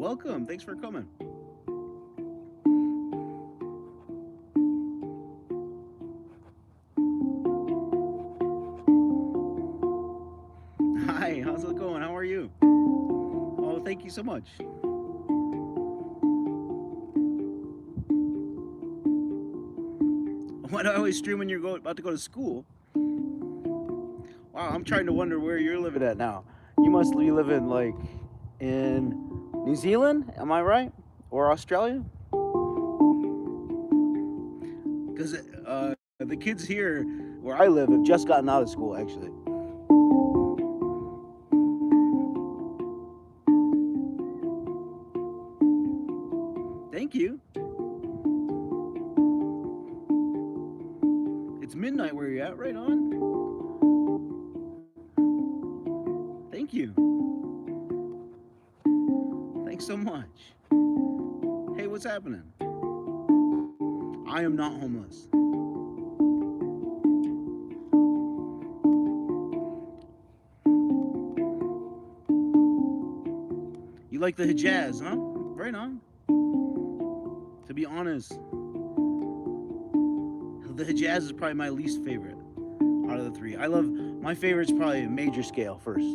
Welcome. Thanks for coming. Hi, how's it going? How are you? Oh, thank you so much. Why do I always stream when you're about to go to school? Wow, I'm trying to wonder where you're living at now. You must be living like in New Zealand, am I right? Or Australia? Because the kids here where I live have just gotten out of school, actually. Thank you. It's midnight where you're at, right on. Thank you. Thanks so much. Hey, what's happening? I am not homeless. You like the Hijaz, huh? Right on. To be honest, the Hijaz is probably my least favorite out of the three. I love, my favorite's probably major scale first.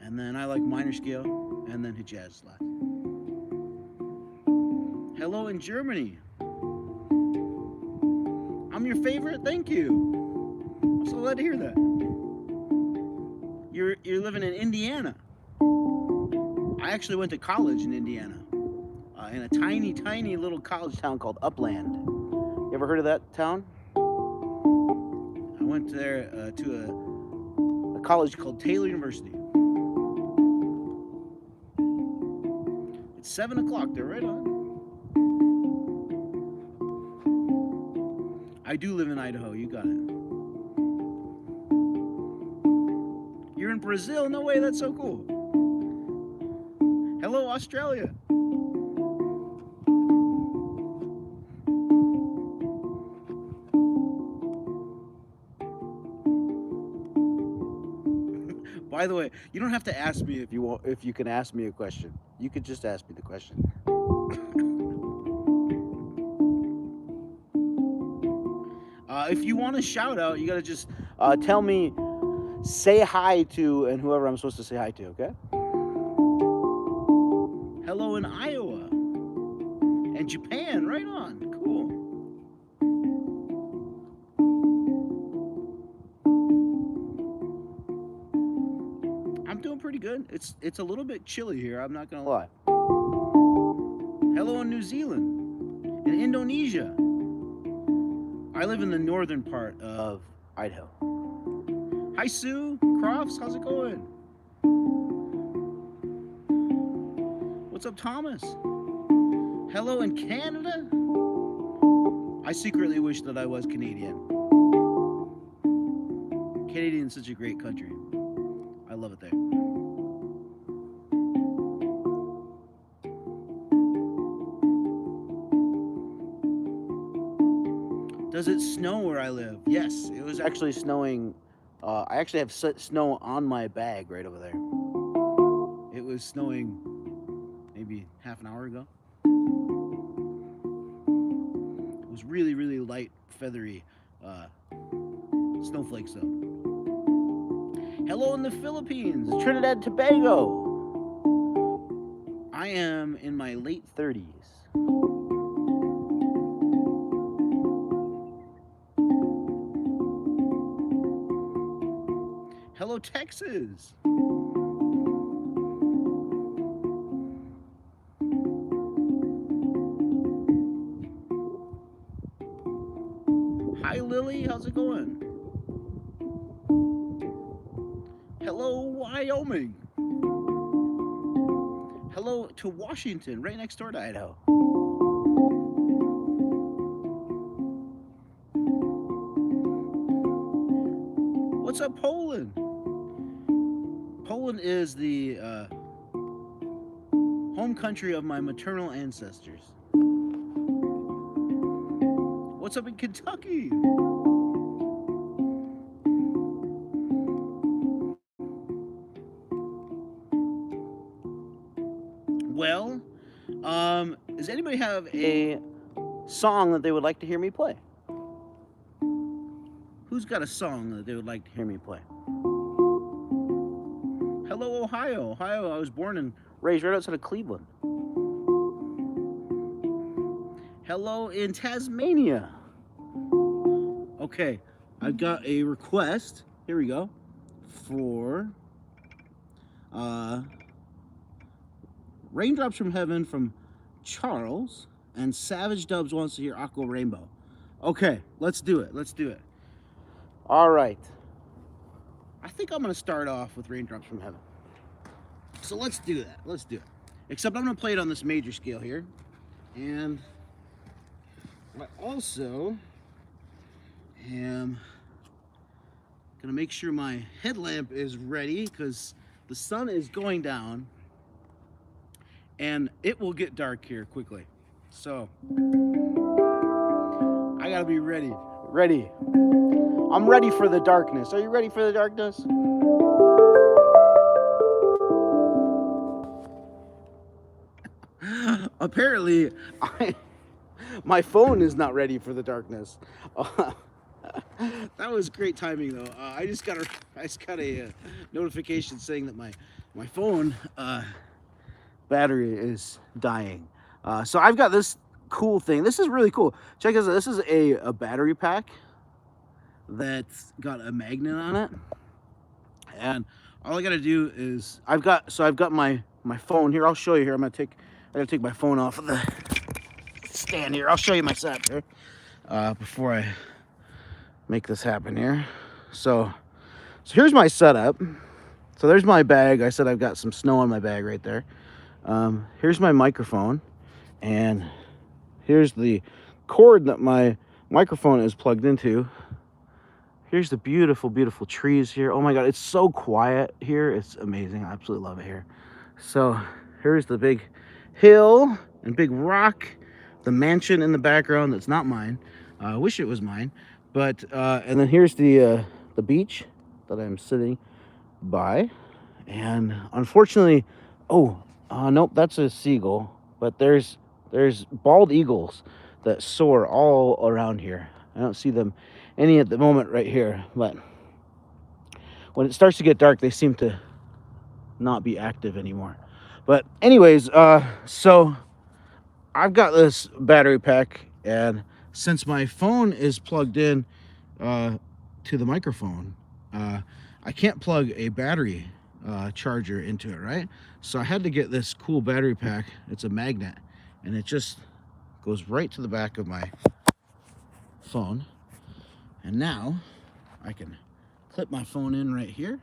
And then I like minor scale, and then Hijaz last. Hello in Germany. I'm your favorite? Thank you. I'm so glad to hear that. You're living in Indiana. I actually went to college in Indiana, in a tiny, tiny little college town called Upland. You ever heard of that town? I went there to a college called Taylor University. It's 7 o'clock there, right on. I do live in Idaho, you got it. You're in Brazil? No way, that's so cool. Hello, Australia. By the way, you don't have to ask me if you want, if you can ask me a question. You could just ask me the question. If you want a shout out, you gotta just tell me, say hi to, and whoever I'm supposed to say hi to, okay? Hello in Iowa. And Japan, right on. Cool. I'm doing pretty good. It's a little bit chilly here, I'm not gonna lie. Hello in New Zealand. In Indonesia. I live in the northern part of Idaho. Hi Sue Crofts, how's it going? What's up, Thomas? Hello in Canada? I secretly wish that I was Canadian. Canadian's such a great country. I love it there. Does it snow where I live? Yes, it was actually snowing. I actually have snow on my bag right over there. It was snowing maybe half an hour ago. It was really, really light, feathery snowflakes though. Hello in the Philippines, Trinidad, Tobago. I am in my late 30s. Hello, Texas. Hi, Lily. How's it going? Hello, Wyoming. Hello to Washington, right next door to Idaho. What's up, Poland? Poland is the home country of my maternal ancestors. What's up in Kentucky? well. Does anybody have a song that they would like to hear me play? Who's got a song that they would like to hear me play? Hello, Ohio. Ohio, I was born and raised right outside of Cleveland. Hello in Tasmania. Okay, I've got a request. Here we go. For Raindrops from Heaven from Charles, and Savage Dubs wants to hear Aqua Rainbow. Okay, let's do it. Let's do it. All right. I think I'm going to start off with Raindrops from Heaven. So let's do that. Let's do it. Except I'm going to play it on this major scale here. And I also am going to make sure my headlamp is ready because the sun is going down and it will get dark here quickly. So I gotta be ready. Ready. I'm ready for the darkness. Are you ready for the darkness? Apparently, my phone is not ready for the darkness. That was great timing, though. I just got a notification saying that my phone battery is dying. So I've got this cool thing. This is really cool. Check this out. This is a battery pack that's got a magnet on it, and all I gotta do is I've got my phone here. I'll show you here. I gotta take my phone off of the stand here. I'll show you my setup here before I make this happen here. So here's my setup. So there's my bag. I said I've got some snow on my bag right there. Here's my microphone, and here's the cord that my microphone is plugged into. Here's the beautiful, beautiful trees here. Oh my God, it's so quiet here. It's amazing. I absolutely love it here. So here's the big hill and big rock, the mansion in the background that's not mine. I wish it was mine. But and then here's the beach that I'm sitting by. And unfortunately, nope, that's a seagull. But there's bald eagles that soar all around here. I don't see them any at the moment right here, but when it starts to get dark, they seem to not be active anymore. But anyways, so I've got this battery pack, and since my phone is plugged in to the microphone, I can't plug a battery charger into it, right? So I had to get this cool battery pack. It's a magnet, and it just goes right to the back of my phone. And now I can clip my phone in right here,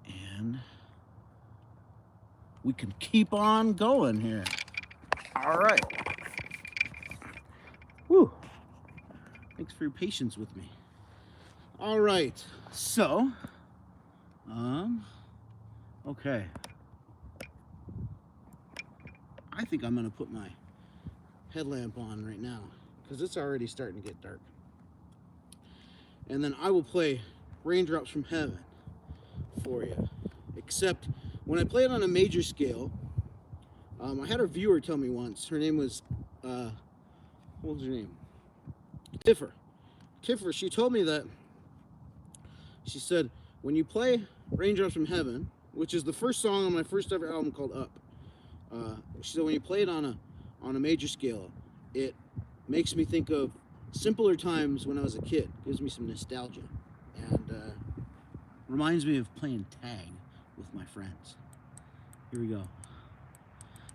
and we can keep on going here. All right. Woo. Thanks for your patience with me. All right. So, okay. I think I'm gonna put my headlamp on right now because it's already starting to get dark. And then I will play Raindrops from Heaven for you. Except when I play it on a major scale, I had a viewer tell me once, her name was, what was her name? Tiffer. She told me that, she said, when you play Raindrops from Heaven, which is the first song on my first ever album called Up, she said when you play it on a major scale, it makes me think of simpler times when I was a kid. Gives me some nostalgia, and reminds me of playing tag with my friends. Here we go.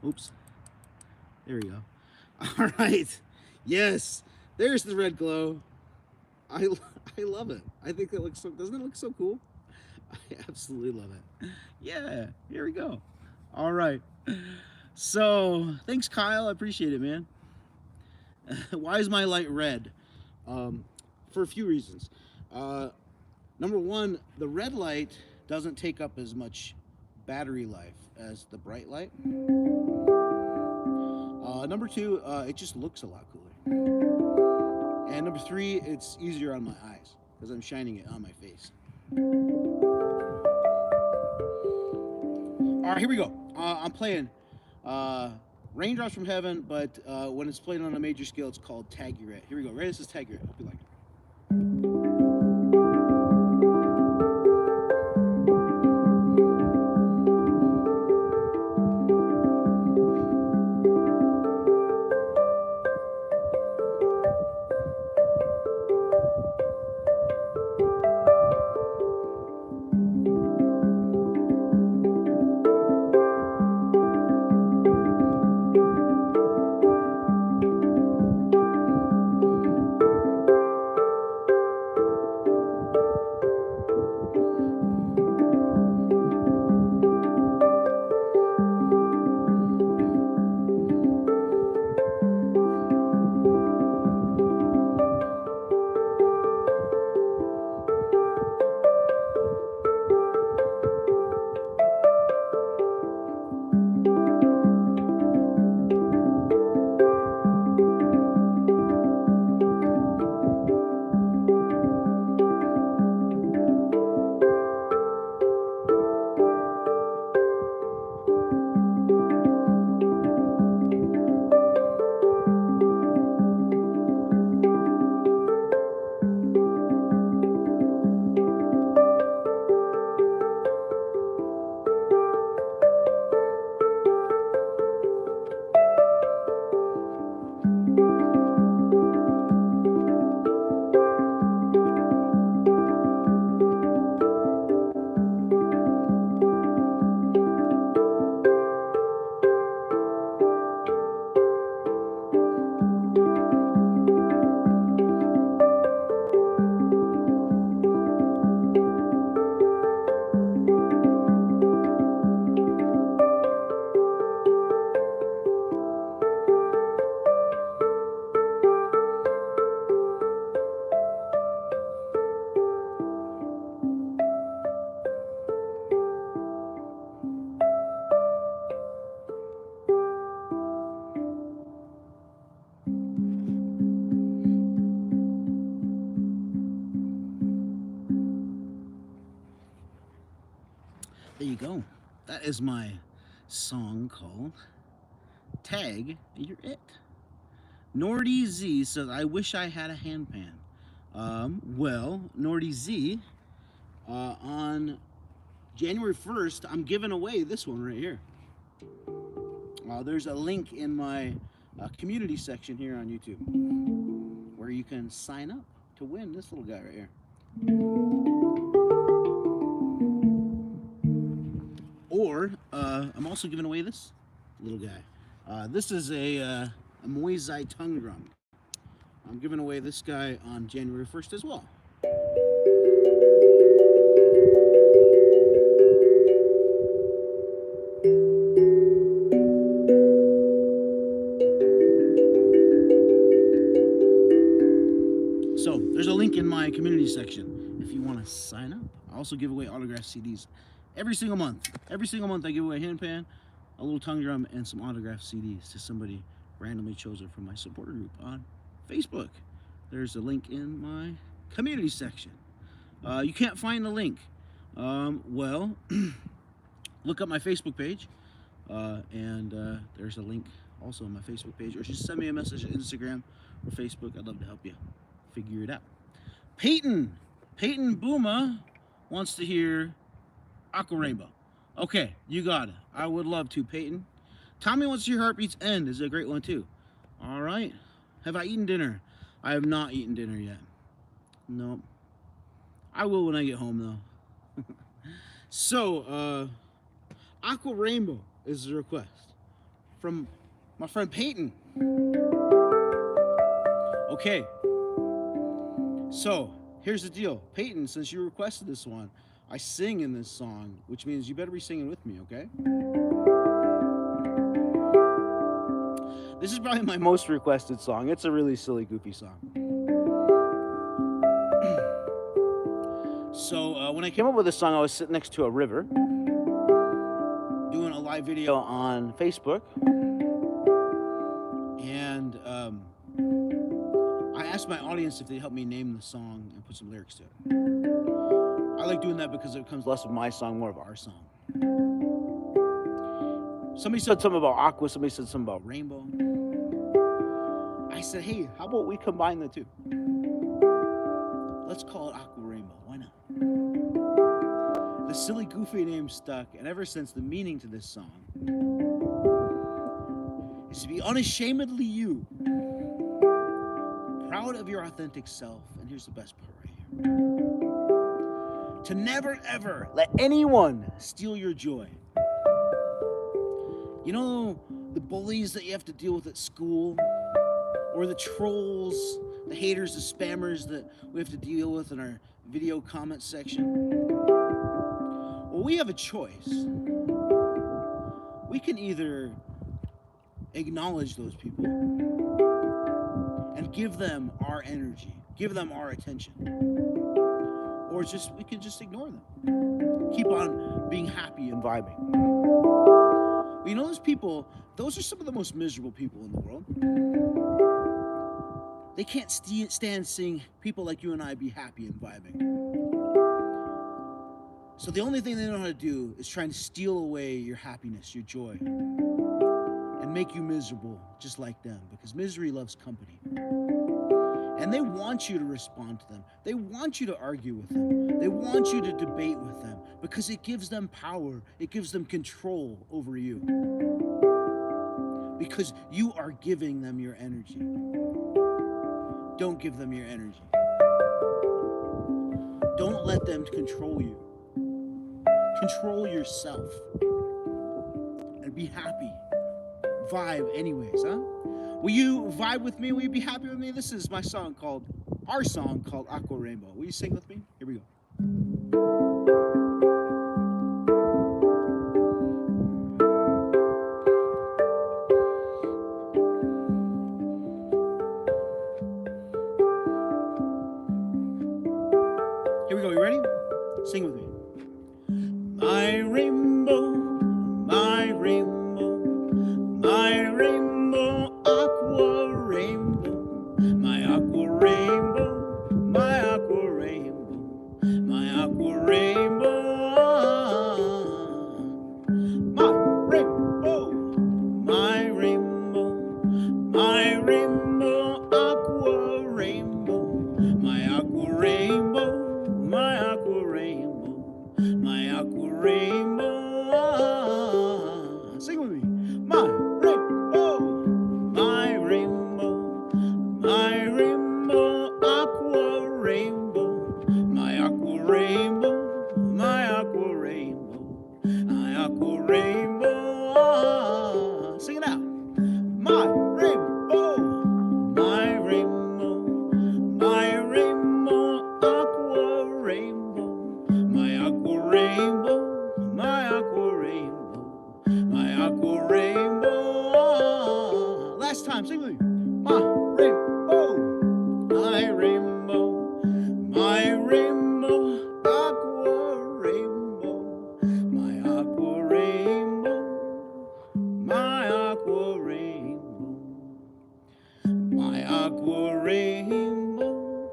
Oops. There we go. All right. Yes. There's the red glow. I love it. I think it looks so. Doesn't it look so cool? I absolutely love it. Yeah. Here we go. All right. So thanks, Kyle. I appreciate it, man. Why is my light red? For a few reasons. Number one, the red light doesn't take up as much battery life as the bright light. Number two, it just looks a lot cooler. And number three, it's easier on my eyes because I'm shining it on my face. All right, here we go. I'm playing Raindrops from Heaven, but when it's played on a major scale, it's called Tag Your It. Here we go. Ready? This is Tag Your It. Hope you like it. There you go. That is my song called Tag Your It. Nordy Z says, I wish I had a handpan. Well, Nordy Z, on January 1st, I'm giving away this one right here. There's a link in my community section here on YouTube where you can sign up to win this little guy right here. Or I'm also giving away this little guy. This is a Muay Thai tongue drum. I'm giving away this guy on January 1st as well. So there's a link in my community section if you want to sign up. I also give away autographed CDs every single month. Every single month I give away a handpan, a little tongue drum, and some autographed CDs to somebody randomly chosen from my supporter group on Facebook. There's a link in my community section. You can't find the link. Well, look up my Facebook page, and there's a link also on my Facebook page, or just send me a message on Instagram or Facebook. I'd love to help you figure it out. Peyton Booma wants to hear Aqua Rainbow. Okay, you got it. I would love to, Peyton. Tommy wants to hear Heartbeats End. Is a great one too. All right. Have I eaten dinner? I have not eaten dinner yet. Nope. I will when I get home though. So, Aqua Rainbow is the request from my friend Peyton. Okay. So, here's the deal. Peyton, since you requested this one, I sing in this song, which means you better be singing with me, okay? This is probably my most requested song. It's a really silly, goofy song. So when I came up with this song, I was sitting next to a river, doing a live video on Facebook, and I asked my audience if they'd help me name the song and put some lyrics to it. I like doing that because it becomes less of my song, more of our song. Somebody said something about Aqua, somebody said something about Rainbow. I said, hey, how about we combine the two? Let's call it Aqua Rainbow. Why not? The silly, goofy name stuck, and ever since, the meaning to this song is to be unashamedly you, proud of your authentic self, and here's the best part right here: to never ever let anyone steal your joy. You know, the bullies that you have to deal with at school, or the trolls, the haters, the spammers that we have to deal with in our video comment section? Well, we have a choice. We can either acknowledge those people and give them our energy, give them our attention, or we can just ignore them. Keep on being happy and vibing. But you know, those people, those are some of the most miserable people in the world. They can't stand seeing people like you and I be happy and vibing. So the only thing they know how to do is try and steal away your happiness, your joy, and make you miserable just like them, because misery loves company. And they want you to respond to them. They want you to argue with them. They want you to debate with them, because it gives them power. It gives them control over you. Because you are giving them your energy. Don't give them your energy. Don't let them control you. Control yourself. And be happy. Vibe anyways, huh? Will you vibe with me? Will you be happy with me? This is our song called Aqua Rainbow. Will you sing with me? Here we go. Here we go. You ready? Sing with me. My rainbow, my rainbow, my rainbow, aqua rainbow, my aqua rainbow, my aqua rainbow, my aqua rainbow, my rainbow, my rainbow, my rainbow, aqua rainbow, my aqua rainbow, my aqua rainbow, my aqua rainbow. Sing with me. My rainbow, my rainbow, my rainbow, aqua rainbow, my aqua rainbow, my aqua rainbow, my aqua rainbow. Sing it out. My rainbow, my rainbow, my rainbow, aqua rainbow, my aqua rainbow, my aqua rainbow, my aqua rainbow. Last time, sing with me. My rainbow, my rainbow, my rainbow, aqua rainbow, my aqua rainbow, my aqua rainbow, my aqua rainbow.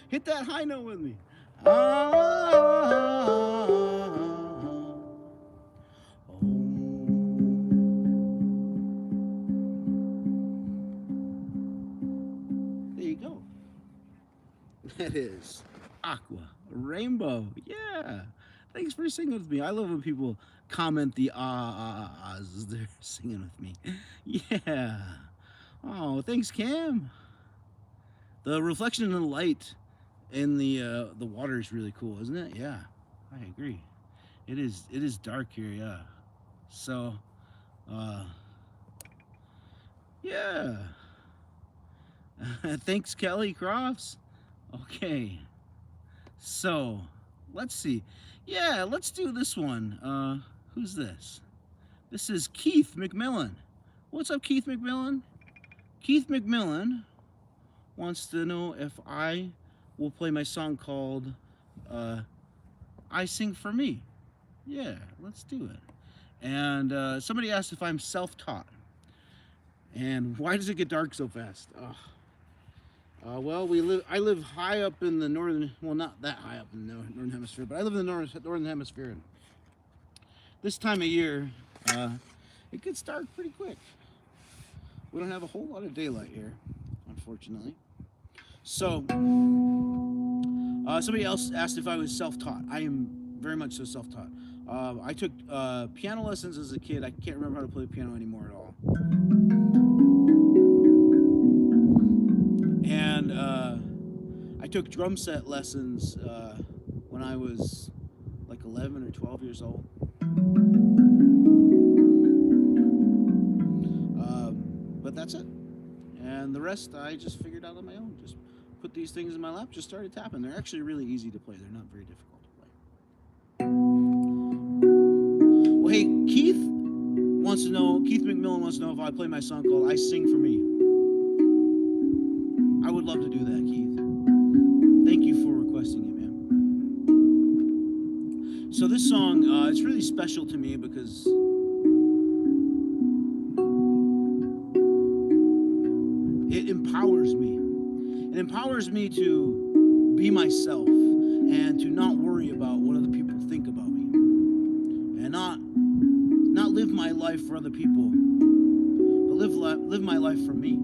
Hit that high note with me. There you go. That is Aqua Rainbow. Yeah. Thanks for singing with me. I love when people comment the ahs as they're singing with me. Yeah. Oh, thanks, Cam. The reflection in the light in the water is really cool, isn't it? Yeah, I agree. It is dark here, yeah. So, yeah. Thanks, Kelly Crofts. Okay. So, let's see. Yeah, let's do this one. Who's this? This is Keith McMillan. What's up, Keith McMillan? Keith McMillan wants to know if I will play my song called I Sing For Me. Yeah, let's do it. And somebody asked if I'm self-taught. And why does it get dark so fast? Well, I live high up in the northern. Well, not that high up in the northern hemisphere, but I live in the northern hemisphere. And this time of year, it gets dark pretty quick. We don't have a whole lot of daylight here, unfortunately. So, somebody else asked if I was self-taught. I am very much so self-taught. I took piano lessons as a kid. I can't remember how to play the piano anymore at all. And I took drum set lessons when I was like 11 or 12 years old. But that's it. And the rest I just figured out on my own. Just put these things in my lap, just started tapping. They're actually really easy to play. They're not very difficult to play. Well, hey, Keith McMillan wants to know if I play my song called I Sing For Me. I would love to do that, Keith. Thank you for requesting it, man. So this song, it's really special to me because it empowers me. It empowers me to be myself and to not worry about what other people think about me. And not live my life for other people, but live my life for me.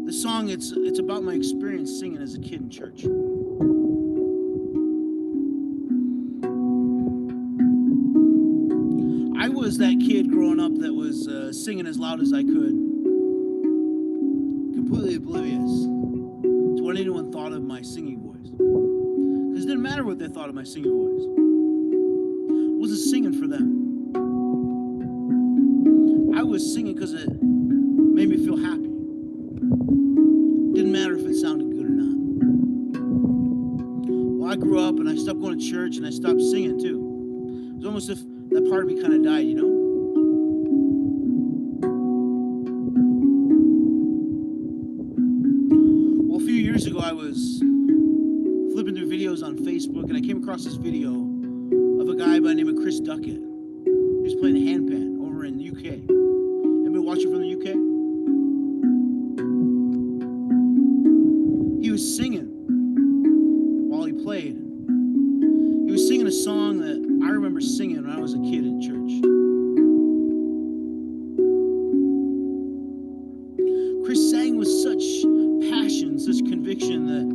This song, it's about my experience singing as a kid in church. I was that kid growing up that was singing as loud as I could, completely oblivious to what anyone thought of my singing voice. Because it didn't matter what they thought of my singing voice. I wasn't singing for them. I was singing because it made me feel happy. Didn't matter if it sounded good or not. Well, I grew up and I stopped going to church and I stopped singing too. It was almost as if that part of me kind of died, you know? Well, a few years ago I was flipping through videos on Facebook and I came across this video of a guy by the name of Chris Duckett. He was playing the handpan over in the UK. Anybody watching from the UK? He was singing while he played. He was singing a song that I remember singing when I was a kid in church. Chris sang with such passion, such conviction that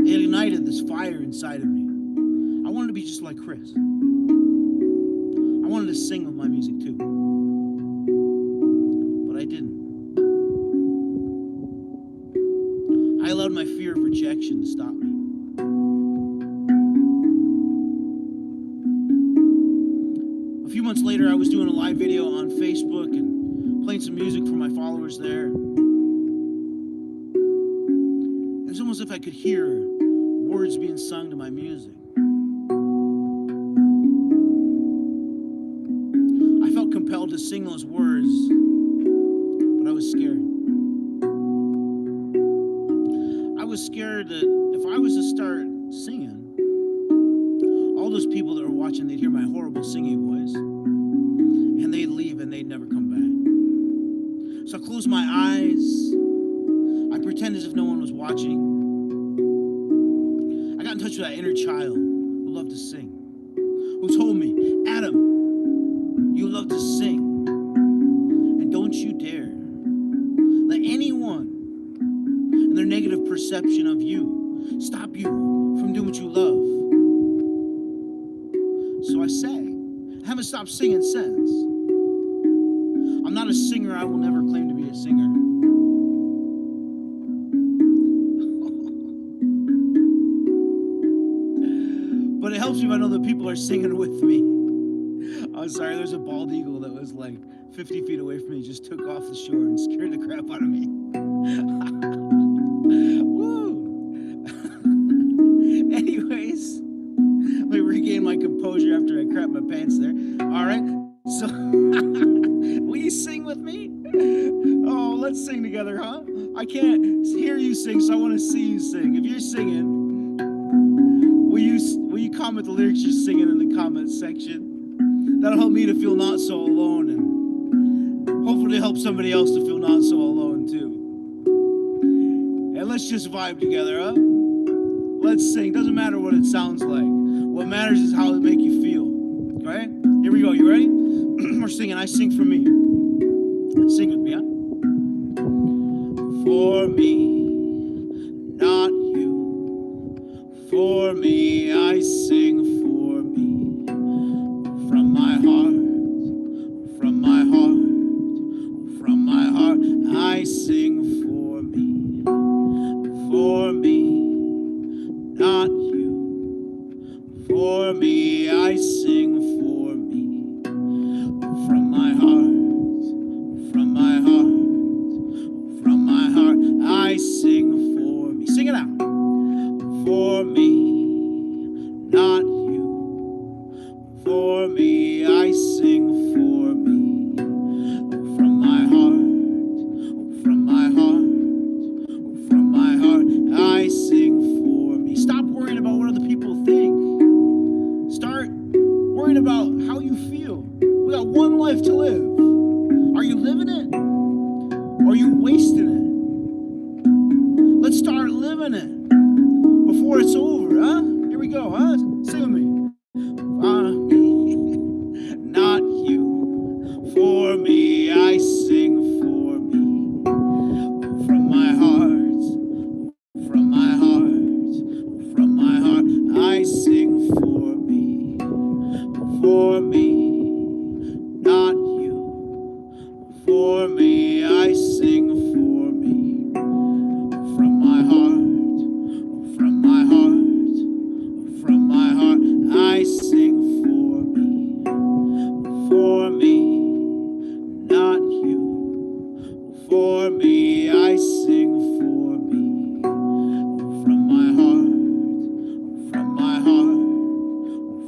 it ignited this fire inside of me. I wanted to be just like Chris. I wanted to sing with my music too. But I didn't. I allowed my fear of rejection to stop me. A few months later, I was doing a live video on Facebook and playing some music for my followers there. It was almost as if I could hear words being sung to my music. I felt compelled to sing those words, but I was scared. I was scared that if I was to start singing, all those people that were watching, they'd hear my horrible singing voice, and they'd leave and they'd never come back. So I closed my eyes. I pretended as if no one was watching. I got in touch with that inner child who loved to sing, who told me, Adam, you love to sing, and don't you dare let anyone and their negative perception of you stop you from doing what you love. So I sang. I haven't stopped singing since. I'm not a singer. I will never claim to be a singer. But it helps me if I know that people are singing with me. I'm sorry, there's a bald eagle that was like 50 feet away from me, just took off the shore and scared the crap out of me. Woo! Anyways, let me regain my composure after I crap my pants there. All right, so will you sing with me? Oh, let's sing together, huh? I can't hear you sing, so I want to see you sing. If you're singing, will you comment the lyrics you're singing in the comment section? That'll help me to feel not so alone, and hopefully help somebody else to feel not so alone too. let's just vibe together, huh? Let's sing. Doesn't matter what it sounds like. What matters is how it make you feel. Okay? Here we go. You ready? We're singing I Sing For Me. Sing with me, huh? For me, not you. For me, I sing for me. From my heart, from my heart, from my heart, I sing for me. For me, not you. For me, I sing for me. From my heart, from my heart, from my heart, I sing for me. Sing it out. For me, not you. For me, I sing for me. From my heart, from my heart, from my heart, I sing for me. Stop worrying about what other people think. Start worrying about how you feel. We got one life to live. Are you living it? Or are you wasting it? Let's start living it before it's over, huh? Here we go, huh? Sing with me. Not you. For me, I sing for me. From my heart, from my heart, from my heart, I sing for me. For me, not you. For me, I sing for me. From my heart, from my heart, from my heart, I sing for me. For me, not you. For me, I sing for me. From my heart, from my heart,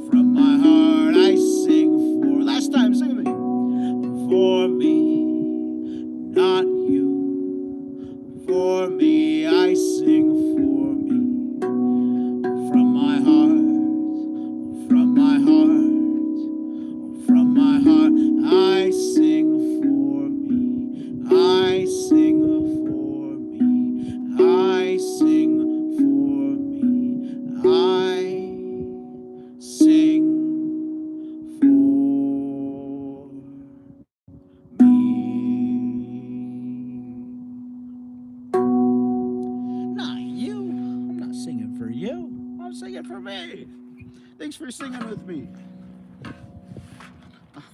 from my heart, I sing for. Last time, sing with me. For me, not you. For me, I sing for me. From my heart, from my heart, from my heart, I sing for me. I sing for me. I sing for me. I sing for not you. I'm not singing for you. I'm singing for me. Thanks for singing with me.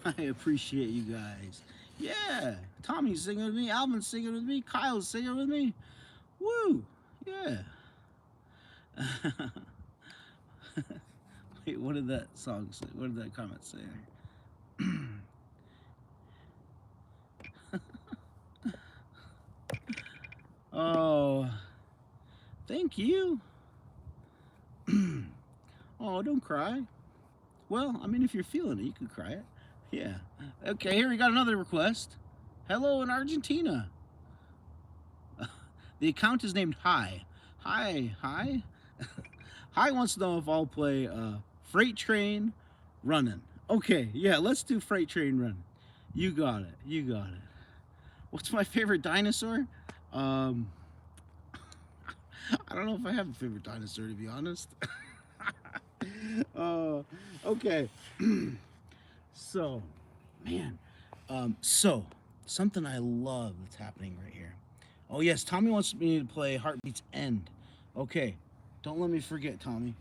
I appreciate you guys. Yeah. Tommy's singing with me. Alvin's singing with me. Kyle's singing with me. Woo. Yeah. Wait, what did that song say? What did that comment say? Oh, thank you. Oh, don't cry. Well, I mean, if you're feeling it, you can cry it. Yeah. Okay, here we got another request. Hello in Argentina. The account is named Hi. Hi. Hi wants to know if I'll play Freight Train Running. Okay, yeah, let's do Freight Train Running. You got it. You got it. What's my favorite dinosaur? I don't know if I have a favorite dinosaur, to be honest. Okay. So, man. So, something I love that's happening right here. Oh, yes, Tommy wants me to play Heartbeat's End. Okay, don't let me forget, Tommy.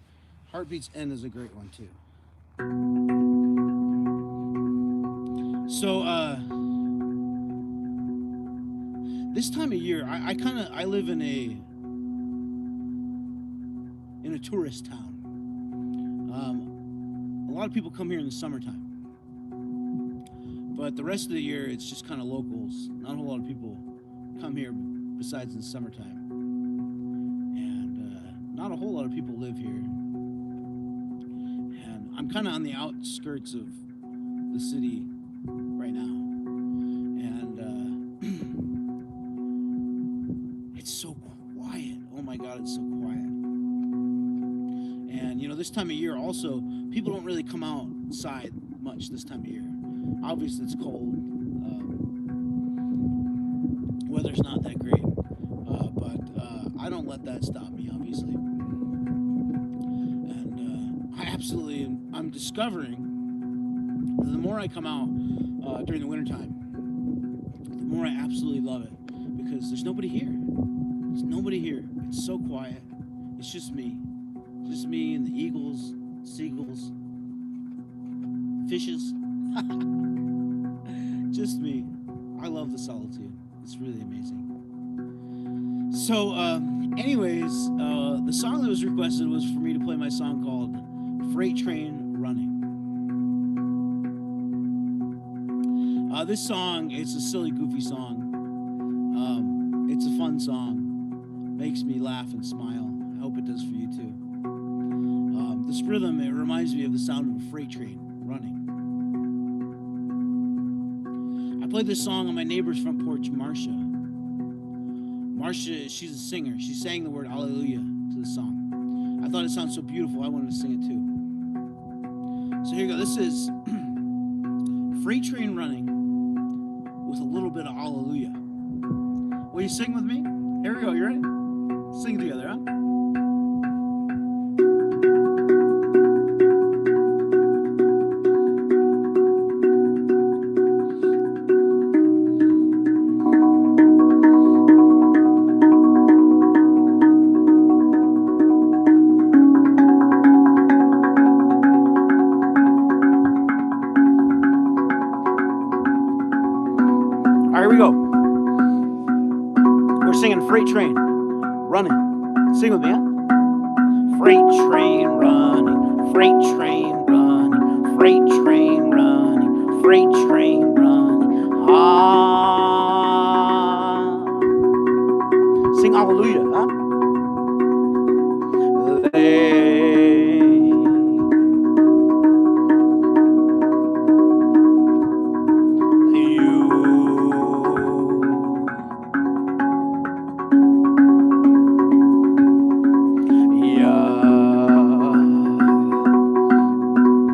Heartbeat's End is a great one, too. So, this time of year, I live in a tourist town. A lot of people come here in the summertime, but the rest of the year it's just kind of locals. Not a whole lot of people come here besides in the summertime, and not a whole lot of people live here. And I'm kind of on the outskirts of the city right now, and it's so quiet. Oh my God, it's so quiet. And you know, this time of year also, people don't really come outside much this time of year. Obviously it's cold, weather's not that great, but I don't let that stop me, obviously. And I'm discovering that the more I come out during the wintertime, the more I absolutely love it, because there's nobody here. There's nobody here. It's so quiet. It's just me. Just me and the eagles, seagulls, fishes. Just me. I love the solitude. It's really amazing. So, anyways, the song that was requested was for me to play my song called Freight Train Running. This song, it's a silly, goofy song. It's a fun song. Makes me laugh and smile. I hope it does for you too. This rhythm, it reminds me of the sound of a freight train running. I played this song on my neighbor's front porch, Marcia. Marcia, she's a singer. She sang the word hallelujah to the song. I thought it sounded so beautiful, I wanted to sing it too. So here you go. This is Freight Train Running with a little bit of hallelujah. Will you sing with me? Here we go. You ready? Sing together, huh? Here we go. We're singing Freight Train Running. Sing with me, huh? Freight train running, freight train running, freight train running, freight train running. Ah. Sing hallelujah, huh?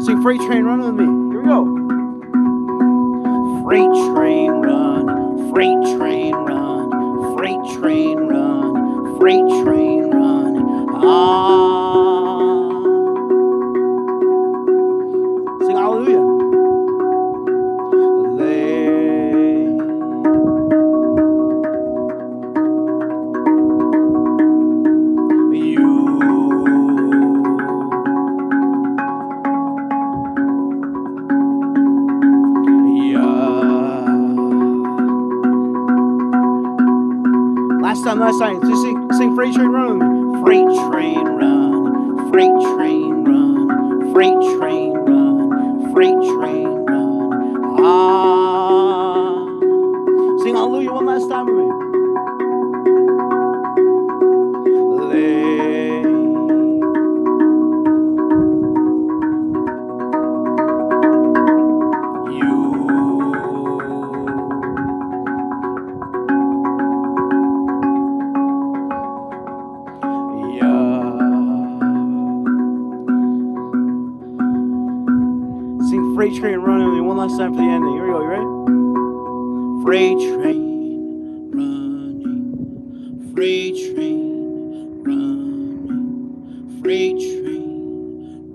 Sing Freight Train Running with me. Here we go. Freight train running, freight train running, freight train running, freight train running. Ah. Sing hallelujah. Last time, just sing Freight Train Running with me. Freight train running, freight train running, freight train running, freight train running. Ah. Sing hallelujah one last time with me. Freight train running with me one last time for the ending. Here we go. You ready? Freight train running, freight train running, freight train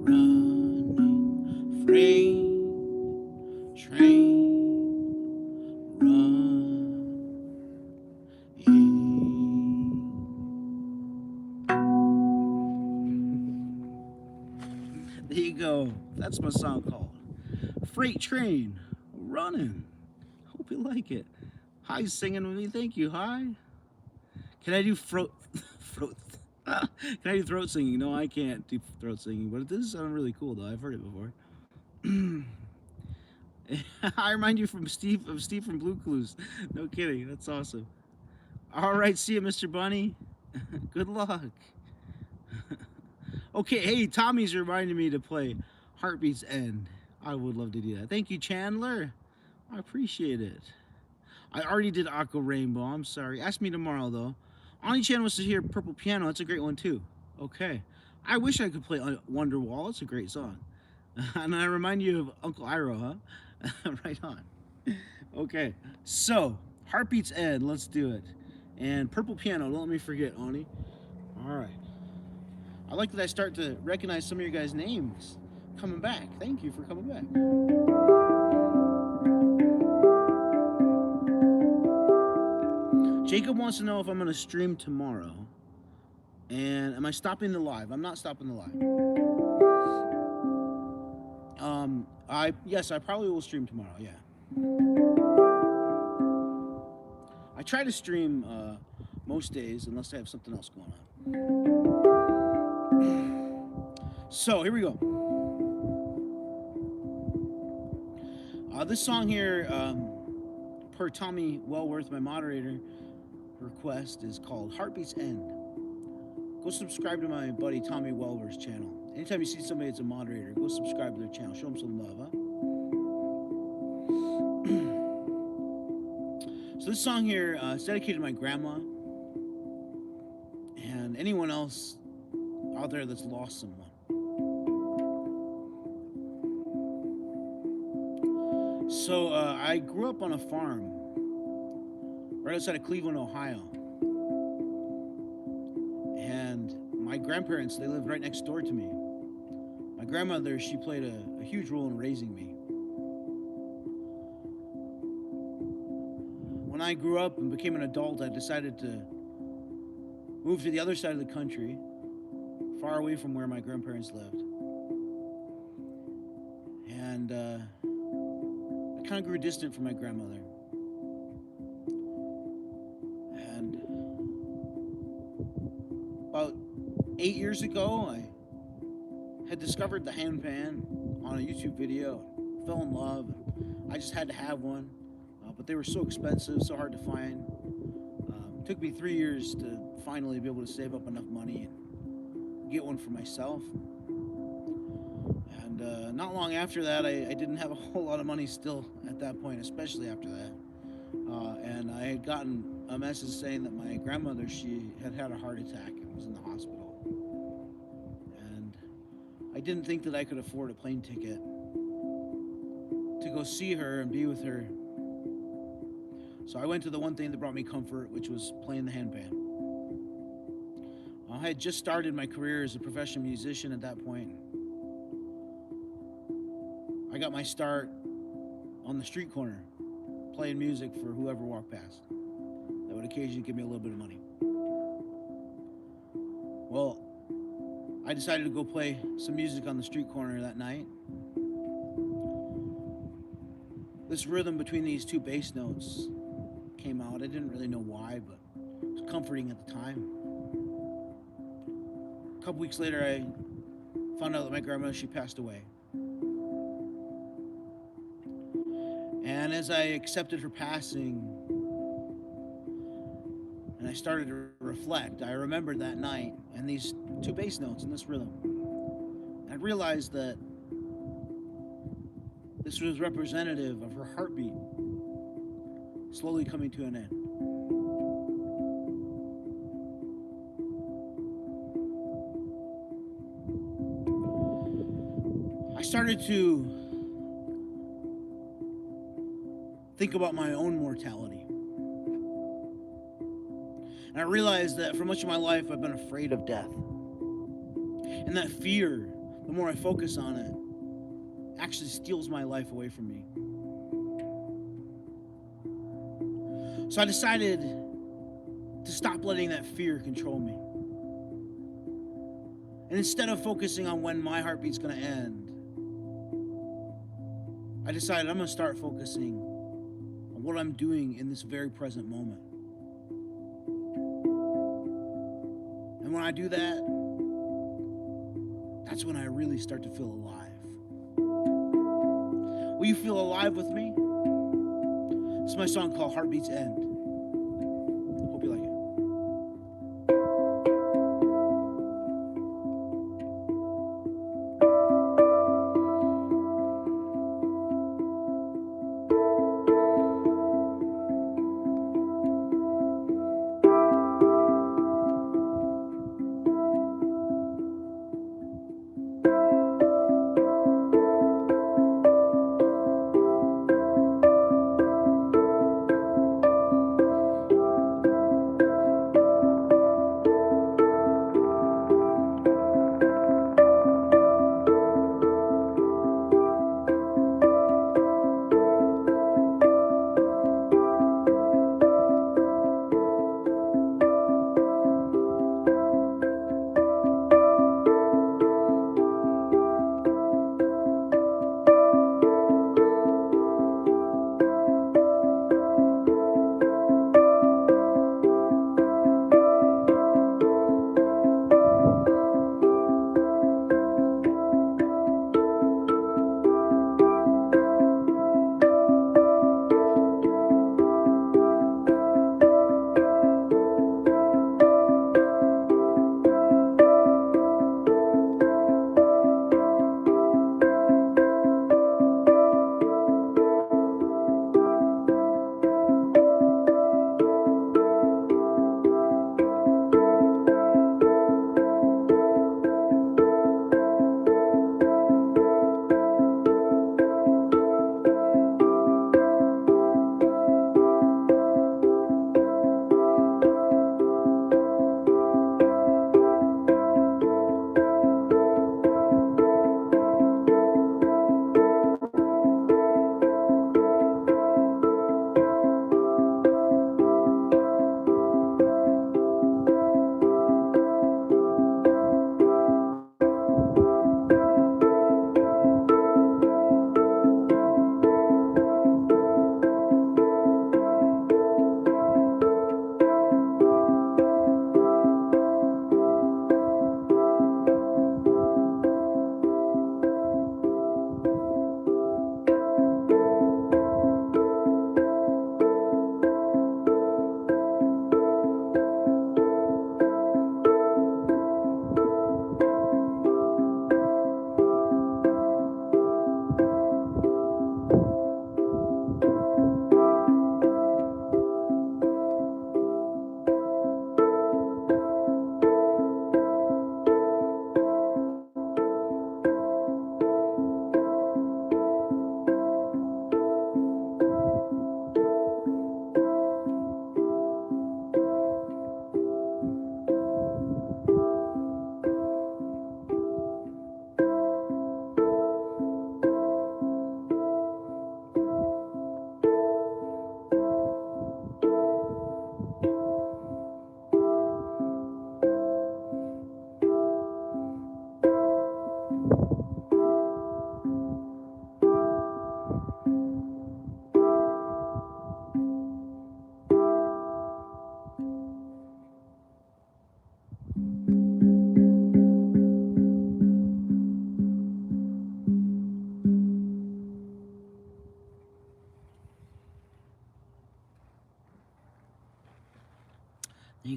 running, freight train running. There you go. That's my song called Freight Train Running. Hope you like it. Hi, singing with me. Thank you. Hi. Can I do throat? Can I do throat singing? No, I can't do throat singing, but it does sound really cool, though. I've heard it before. I remind you of Steve from Blue Clues. No kidding. That's awesome. All right. See you, Mr. Bunny. Good luck. Okay. Hey, Tommy's reminding me to play Heartbeat's End. I would love to do that. Thank you, Chandler. I appreciate it. I already did Aqua Rainbow. I'm sorry. Ask me tomorrow, though. Ani Chan wants to hear Purple Piano. That's a great one, too. Okay. I wish I could play Wonderwall. It's a great song. And I remind you of Uncle Iroh, huh? Right on. Okay. So, Heartbeat's End. Let's do it. And Purple Piano. Don't let me forget, Ani. All right. I like that I start to recognize some of your guys' names coming back. Thank you for coming back. Jacob wants to know if I'm going to stream tomorrow. And am I stopping the live? I'm not stopping the live. Yes, I probably will stream tomorrow. Yeah. I try to stream most days unless I have something else going on. So here we go. This song here, per Tommy Wellworth, my moderator, request is called Heartbeat's End. Go subscribe to my buddy Tommy Wellworth's channel. Anytime you see somebody that's a moderator, go subscribe to their channel. Show them some love, huh? So this song here is dedicated to my grandma and anyone else out there that's lost someone. So I grew up on a farm right outside of Cleveland, Ohio. And my grandparents, they lived right next door to me. My grandmother, she played a huge role in raising me. When I grew up and became an adult, I decided to move to the other side of the country, far away from where my grandparents lived. And I kind of grew distant from my grandmother. And about 8 years ago, I had discovered the handpan on a YouTube video, fell in love. I just had to have one, but they were so expensive, so hard to find. It took me 3 years to finally be able to save up enough money and get one for myself. And not long after that, I didn't have a whole lot of money still at that point, especially after that. And I had gotten a message saying that my grandmother, she had had a heart attack and was in the hospital. And I didn't think that I could afford a plane ticket to go see her and be with her. So I went to the one thing that brought me comfort, which was playing the handpan. I had just started my career as a professional musician at that point. I got my start on the street corner, playing music for whoever walked past. That would occasionally give me a little bit of money. Well, I decided to go play some music on the street corner that night. This rhythm between these two bass notes came out. I didn't really know why, but it was comforting at the time. A couple weeks later, I found out that my grandma, she passed away. And as I accepted her passing and I started to reflect, I remembered that night and these two bass notes in this rhythm. I realized that this was representative of her heartbeat slowly coming to an end. I started to think about my own mortality. And I realized that for much of my life, I've been afraid of death. And that fear, the more I focus on it, actually steals my life away from me. So I decided to stop letting that fear control me. And instead of focusing on when my heartbeat's going to end, I decided I'm going to start focusing on what I'm doing in this very present moment. And when I do that, that's when I really start to feel alive. Will you feel alive with me? This is my song called Heartbeat's End. Hope you like it.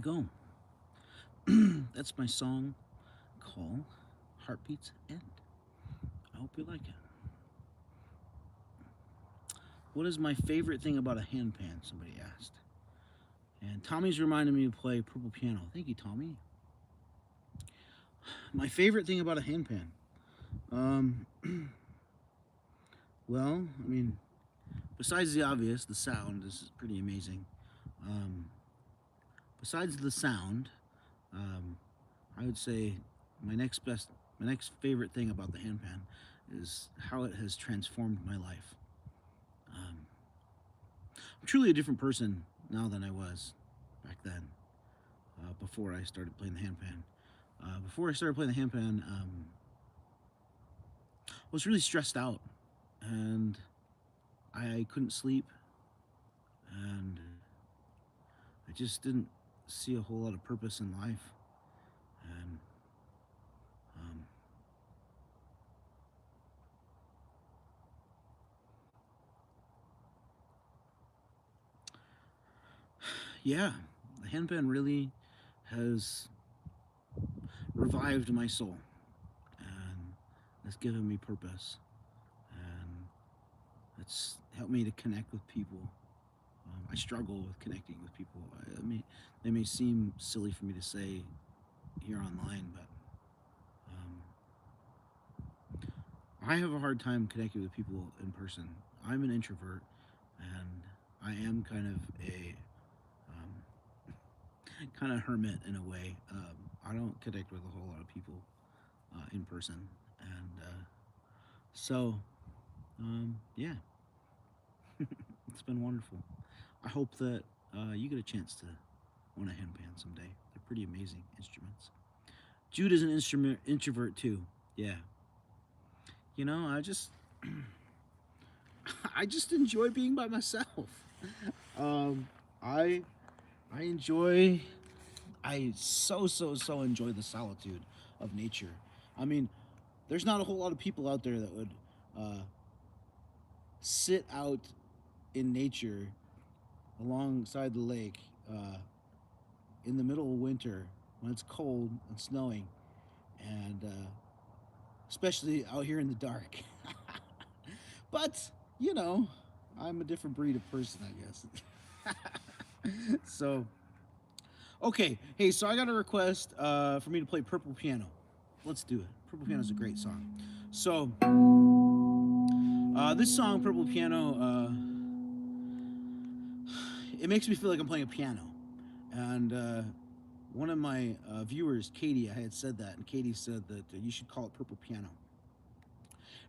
go. That's my song called Heartbeats End. I hope you like it. What is my favorite thing about a handpan? Somebody asked. And Tommy's reminded me to play purple piano. Thank you, Tommy. My favorite thing about a handpan. Um, well, I mean, besides the obvious, the sound is pretty amazing. Um, besides the sound, I would say my next favorite thing about the handpan is how it has transformed my life. Um, I'm truly a different person now than I was back then, before I started playing the handpan. Before I started playing the handpan, I was really stressed out, and I couldn't sleep, and I just didn't see a whole lot of purpose in life. And um, yeah, the handpan really has revived my soul, and has given me purpose, and it's helped me to connect with people. I struggle with connecting with people. I mean, they may seem silly for me to say here online, but I have a hard time connecting with people in person. I'm an introvert, and I am kind of a kind of hermit in a way. I don't connect with a whole lot of people in person, and so yeah, it's been wonderful. I hope that you get a chance to own a handpan someday. They're pretty amazing instruments. Jude is an instrument introvert too. Yeah, you know, I just enjoy being by myself. Um, I I enjoy I so enjoy the solitude of nature. I mean, there's not a whole lot of people out there that would uh, sit out in nature alongside the lake in the middle of winter when it's cold and snowing, and especially out here in the dark. But you know, I'm a different breed of person, I guess. So okay, hey, so I got a request for me to play Purple Piano. Let's do it. Purple Piano is a great song. So this song, Purple Piano, it makes me feel like I'm playing a piano. And one of my viewers, Katie, I had said that, and Katie said that you should call it Purple Piano.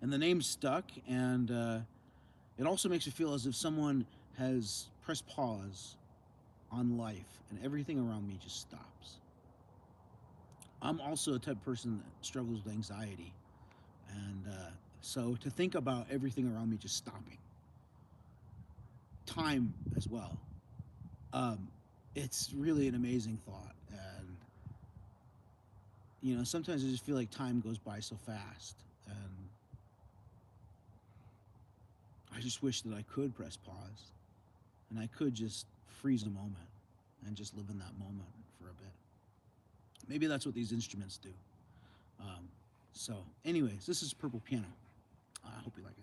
And the name stuck, and it also makes me feel as if someone has pressed pause on life, and everything around me just stops. I'm also a type of person that struggles with anxiety, and so to think about everything around me just stopping, time as well, it's really an amazing thought. And you know, sometimes I just feel like time goes by so fast, and I just wish that I could press pause, and I could just freeze a moment and just live in that moment for a bit. Maybe that's what these instruments do. Um, so, anyways, this is Purple Piano. I hope you like it.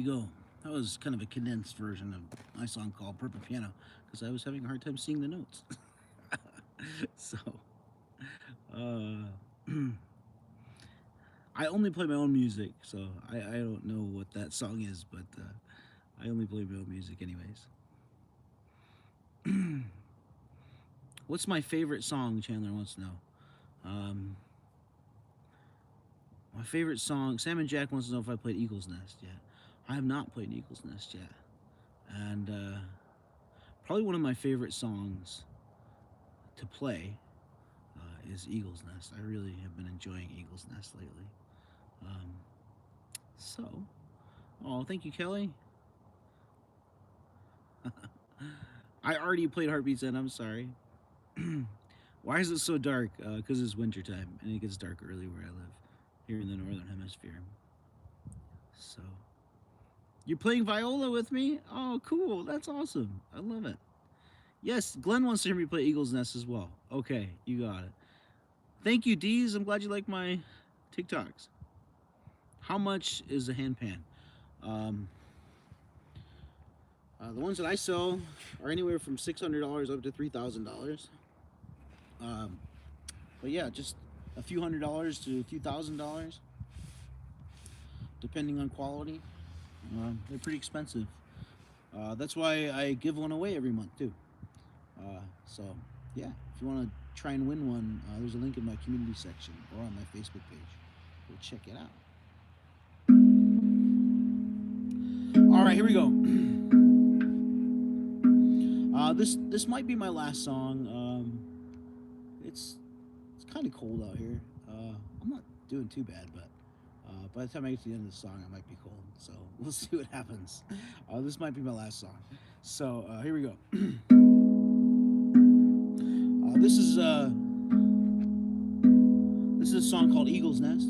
you go. That was kind of a condensed version of my song called Perfect Piano because I was having a hard time seeing the notes. So, uh, I only play my own music, so I don't know what that song is, but I only play my own music anyways. What's my favorite song, Chandler wants to know. My favorite song, Sam and Jack wants to know if I played Eagle's Nest yet. I have not played Eagle's Nest yet. And probably one of my favorite songs to play is Eagle's Nest. I really have been enjoying Eagle's Nest lately. Oh, thank you, Kelly. I already played Heartbeats and I'm sorry. Why is it so dark? Because it's wintertime and it gets dark early where I live, here in the Northern Hemisphere. So, you're playing viola with me? Oh, cool. That's awesome. I love it. Yes, Glenn wants to hear me play Eagle's Nest as well. Okay, you got it. Thank you, Deez. I'm glad you like my TikToks. How much is a handpan? The ones that I sell are anywhere from $600 up to $3,000. But yeah, just a few $100s to a few $1,000, depending on quality. They're pretty expensive. That's why I give one away every month too. So yeah, if you want to try and win one, there's a link in my community section or on my Facebook page. Go check it out. All right, here we go. This might be my last song. It's kind of cold out here. I'm not doing too bad, but by the time I get to the end of the song, I might be cold. So we'll see what happens. This might be my last song. So here we go. This is a song called Eagle's Nest.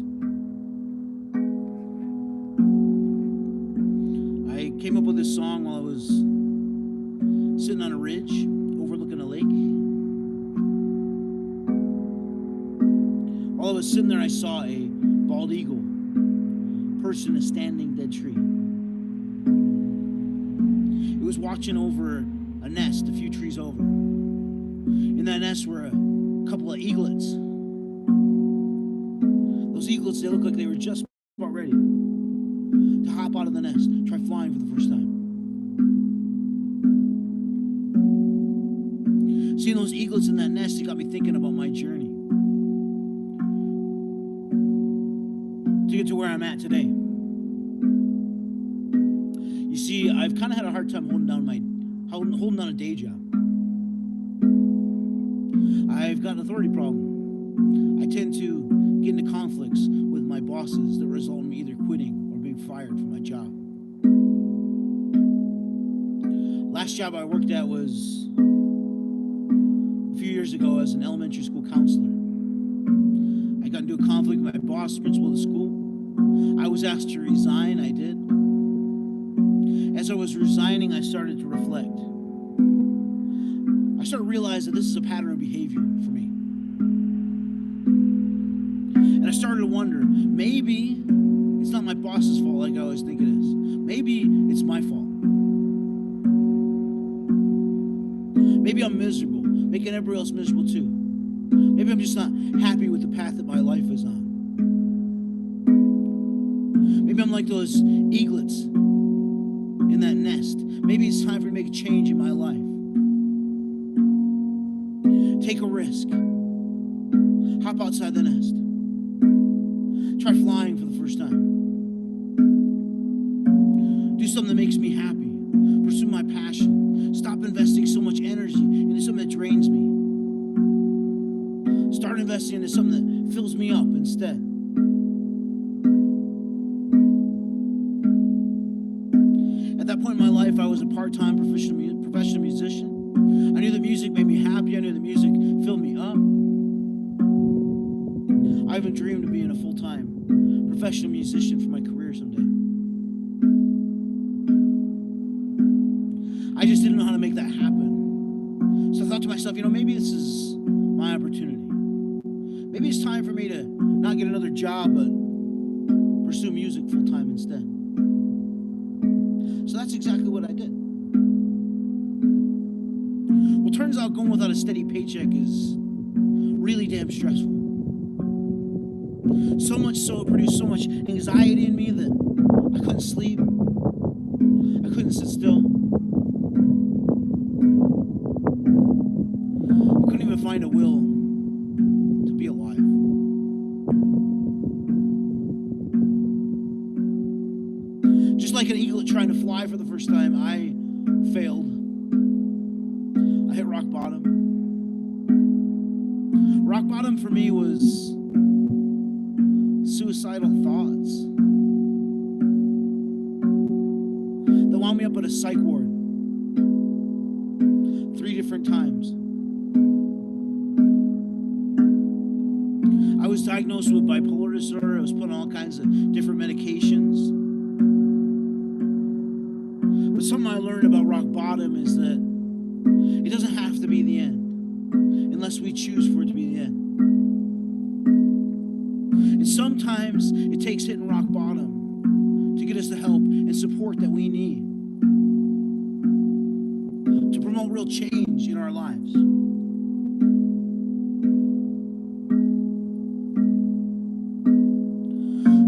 I came up with this song while I was sitting on a ridge overlooking a lake. While I was sitting there, I saw a bald eagle perched in a standing dead tree. It was watching over a nest a few trees over. In that nest were a couple of eaglets. Those eaglets, they looked like they were just about ready to hop out of the nest, try flying for the first time. Seeing those eaglets in that nest, it got me thinking about my journey to get to where I'm at today. You see, I've kind of had a hard time holding down a day job. I've got an authority problem. I tend to get into conflicts with my bosses that result in me either quitting or being fired from my job. Last job I worked at was a few years ago as an elementary school counselor. I got into a conflict with my boss, principal of the school. I was asked to resign. I did. As I was resigning, I started to reflect. I started to realize that this is a pattern of behavior for me. And I started to wonder, maybe it's not my boss's fault like I always think it is. Maybe it's my fault. Maybe I'm miserable, making everybody else miserable too. Maybe I'm just not happy with the path that my life is on. Maybe I'm like those eaglets in that nest. Maybe it's time for me to make a change in my life. Take a risk. Hop outside the nest. Try flying for the first time. Do something that makes me happy. Pursue my passion. Stop investing so much energy into something that drains me. Start investing into something that fills me up instead. At that point in my life, I was a part-time professional musician. I knew that music made me happy. I knew that music filled me up. I even dreamed of being a full-time professional musician for my career someday. I just didn't know how to make that happen. So I thought to myself, maybe this is my opportunity. Maybe it's time for me to not get another job, but pursue music full-time instead. So that's exactly what I did. Well, turns out going without a steady paycheck is really damn stressful. So much so it produced so much anxiety in me that I couldn't sleep. I couldn't sit still. I couldn't even find a will to be alive. Just like an eaglet trying to fly for the first time, I failed. I hit rock bottom. Rock bottom for me was suicidal thoughts that wound me up at a psych ward 3 different times. I was diagnosed with bipolar disorder. I was put on all kinds of different medications. But something I learned about rock bottom is that it doesn't have to be the end unless we choose for it to be the end. And sometimes it takes hitting rock bottom to get us the help and support that we need to promote real change in our lives.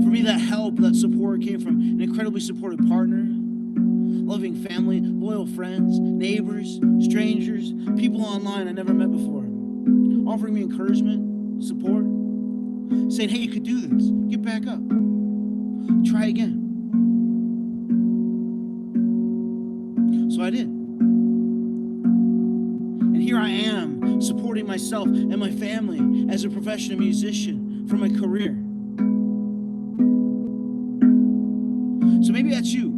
For me, that help, that support came from an incredibly supportive partner, loving family, loyal friends, neighbors, strangers, people online I never met before, offering me encouragement, support, saying, hey, you could do this. Get back up. Try again. So I did. And here I am, supporting myself and my family as a professional musician for my career. So maybe that's you.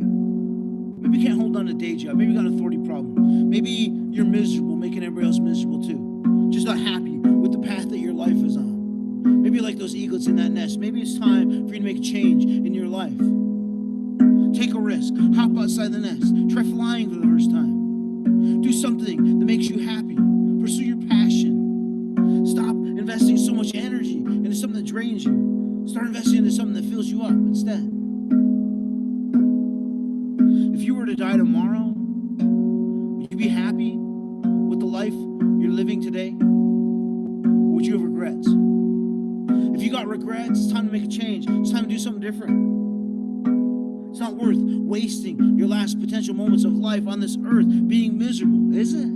Maybe you can't hold on to a day job. Maybe you got an authority problem. Maybe you're miserable, making everybody else miserable too. Just not happy with the path that your life is on. Maybe you're like those eaglets in that nest. Maybe it's time for you to make a change in your life. Take a risk. Hop outside the nest. Try flying for the first time. Do something that makes you happy. Pursue your passion. Stop investing so much energy into something that drains you. Start investing into something that fills you up instead. If you were to die tomorrow, would you be happy with the life you're living today? Or would you have regrets? If you got regrets, it's time to make a change. It's time to do something different. It's not worth wasting your last potential moments of life on this earth being miserable, is it?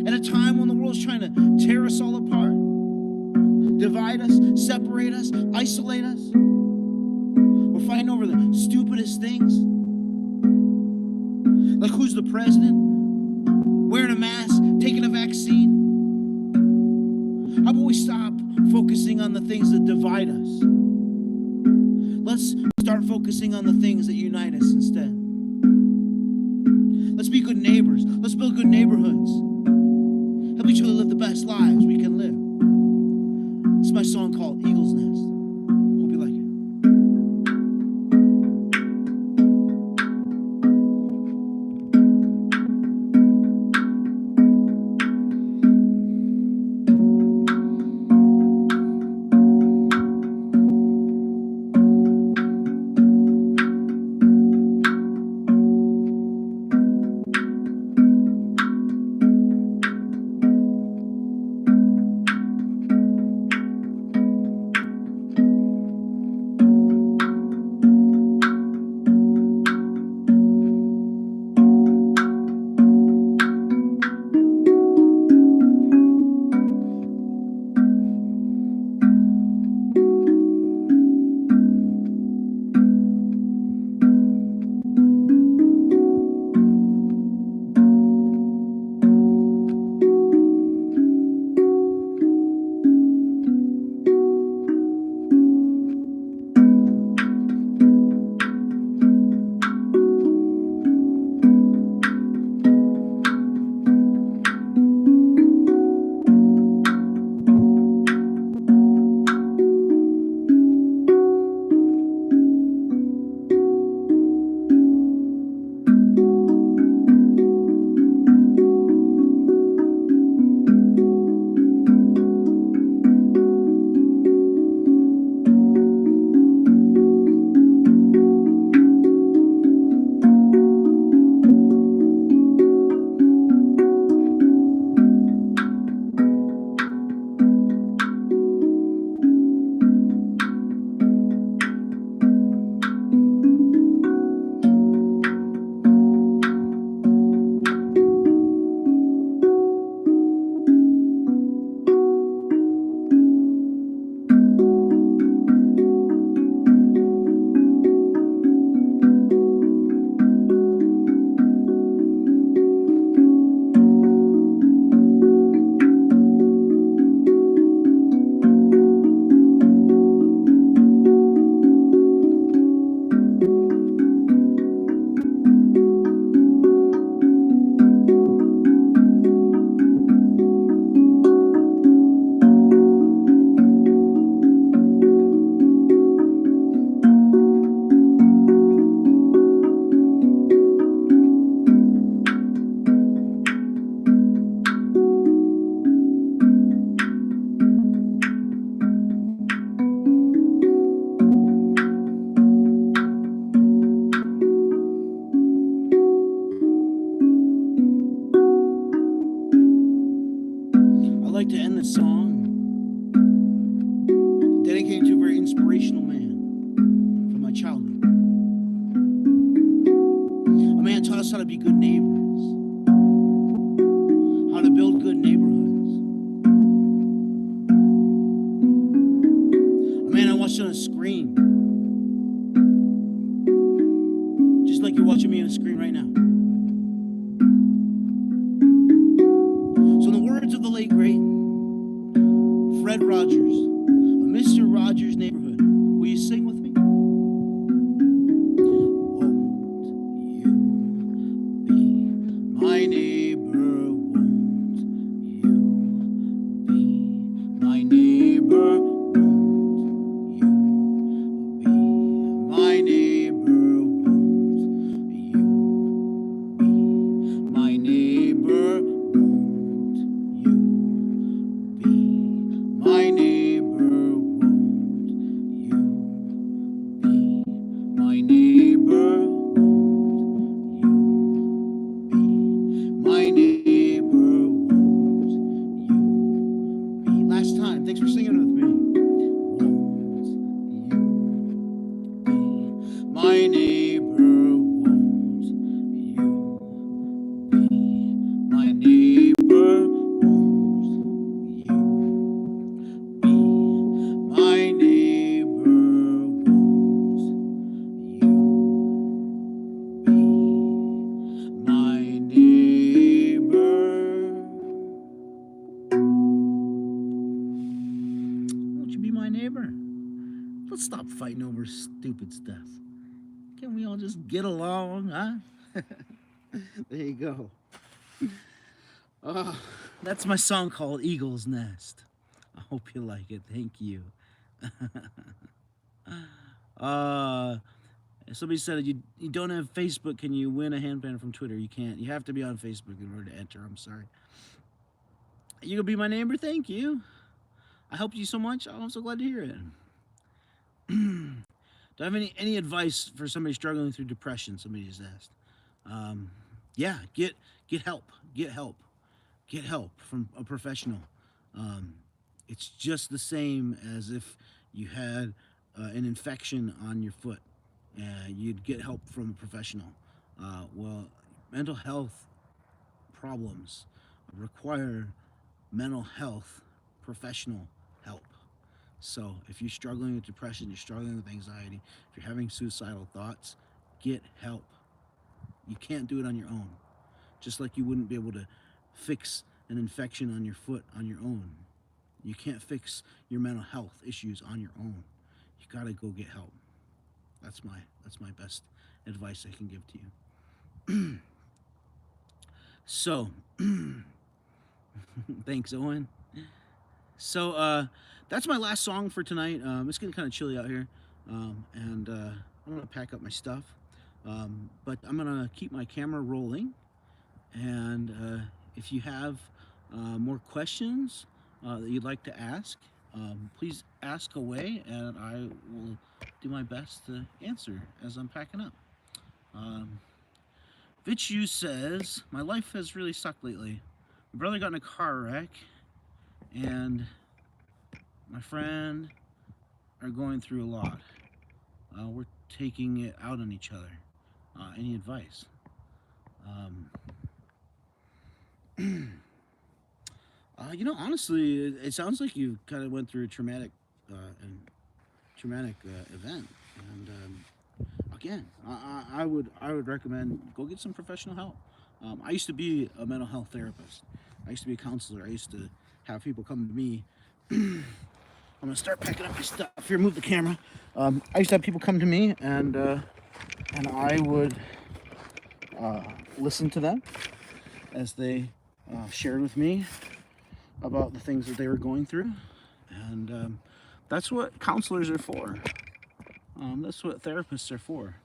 At a time when the world's trying to tear us all apart, divide us, separate us, isolate us, we're fighting over the stupidest things. Like who's the president? Wearing a mask, taking a vaccine? How about we stop focusing on the things that divide us? Let's start focusing on the things that unite us instead. Let's be good neighbors. Let's build good neighborhoods. Help each other live the best lives we can live. This is my song called Eagle's Nest. Hope you like it. like to end this song dedicated to a very inspirational man from my childhood. A man taught us how to be good neighbors, how to build good neighborhoods. A man I watched on a screen, just like you're watching me on a screen right now. So in the words of the late great Fred Rogers, a Mr. Rogers Neighborhood, will you sing with me? Won't you be my neighbor? Won't you be my neighbor? Won't you be my neighbor? Won't you be my neighbor? Won't you be my neighbor? Won't you be my neighbor? Won't you be my neighbor? Won't you be? Last time. Thanks for singing with me. Won't you be my neighbor? Won't you be my neighbor? Won't you be my neighbor? Won't you be my neighbor? Won't you be my neighbor? Let's stop fighting over stupid stuff. Can't we all just get along, huh? There you go. That's my song called Eagle's Nest. I hope you like it. Thank you. Somebody said you don't have Facebook. Can you win a handpan from Twitter? You can't. You have to be on Facebook in order to enter. I'm sorry. You gonna be my neighbor? Thank you. I helped you so much. I'm so glad to hear it. Do I have any advice for somebody struggling through depression? Somebody just asked. Yeah, get help. Get help. Get help from a professional. It's just the same as if you had an infection on your foot. You'd get help from a professional. Well, mental health problems require mental health professional help. So if you're struggling with depression, you're struggling with anxiety, if you're having suicidal thoughts, get help. You can't do it on your own. Just like you wouldn't be able to fix an infection on your foot on your own. You can't fix your mental health issues on your own. You gotta go get help. That's my best advice I can give to you. So, thanks, Owen. So that's my last song for tonight. It's getting kind of chilly out here, and I'm gonna pack up my stuff. But I'm gonna keep my camera rolling, and if you have more questions that you'd like to ask, please ask away, and I will do my best to answer as I'm packing up. Vichu says, my life has really sucked lately. My brother got in a car wreck, and my friend are going through a lot. We're taking it out on each other. Any advice? Honestly, it sounds like you kind of went through a traumatic event, and again, I would recommend go get some professional help. I used to be a mental health therapist. I used to be a counselor. I used to have people come to me. I'm gonna start packing up my stuff here. Move the camera. I used to have people come to me, and I would listen to them as they shared with me about the things that they were going through, and that's what counselors are for. That's what therapists are for.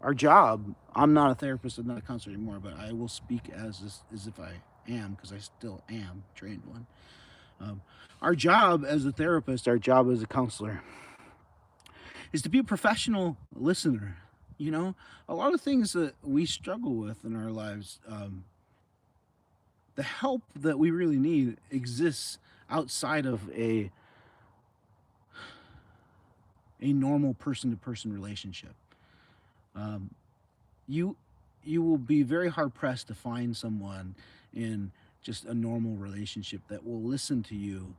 Our job, I'm not a therapist, I'm not a counselor anymore, but I will speak as if I am, because I still am a trained one. Our job as a therapist, our job as a counselor, is to be a professional listener. You know, a lot of things that we struggle with in our lives the help that we really need exists outside of a normal person-to-person relationship. Um, you you will be very hard pressed to find someone in just a normal relationship that will listen to you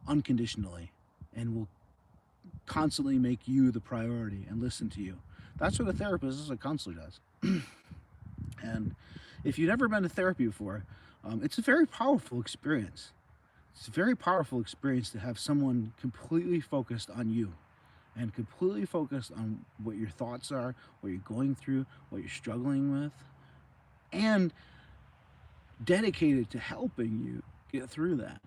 unconditionally and will constantly make you the priority and listen to you. That's what a therapist is, a counselor does. And if you've never been to therapy before, it's a very powerful experience. It's a very powerful experience to have someone completely focused on you and completely focused on what your thoughts are, what you're going through, what you're struggling with, and dedicated to helping you get through that.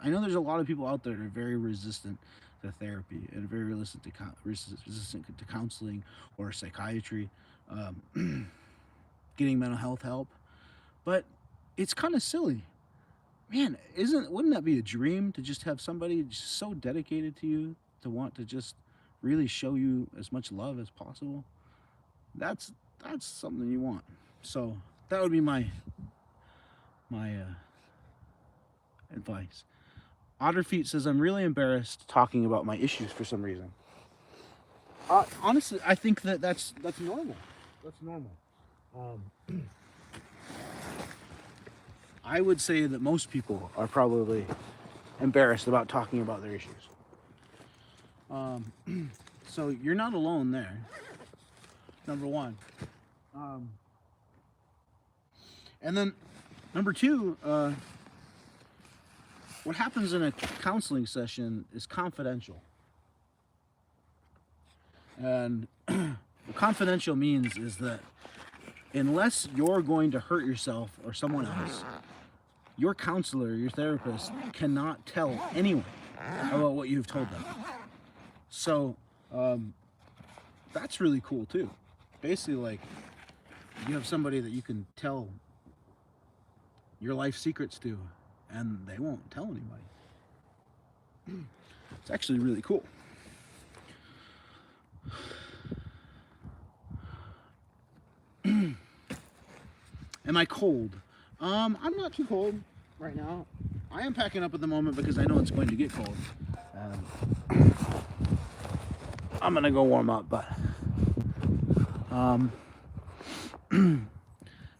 I know there's a lot of people out there that are very resistant to therapy and very resistant to counseling or psychiatry, getting mental health help, but it's kind of silly. Man, wouldn't that be a dream to just have somebody just so dedicated to you to want to just really show you as much love as possible? That's that's something you want. So that would be my advice. Otterfeet says I'm really embarrassed talking about my issues for some reason. Honestly, I think that's normal. That's normal. Um, I would say that most people are probably embarrassed about talking about their issues. Um, so you're not alone there. Number one, um, and then number two, what happens in a counseling session is confidential. And what confidential means is that unless you're going to hurt yourself or someone else, your counselor, your therapist cannot tell anyone about what you've told them. So that's really cool too. Basically, like, you have somebody that you can tell your life secrets to, and they won't tell anybody. It's actually really cool. Am I cold? I'm not too cold right now. I am packing up at the moment because I know it's going to get cold. I'm gonna go warm up, but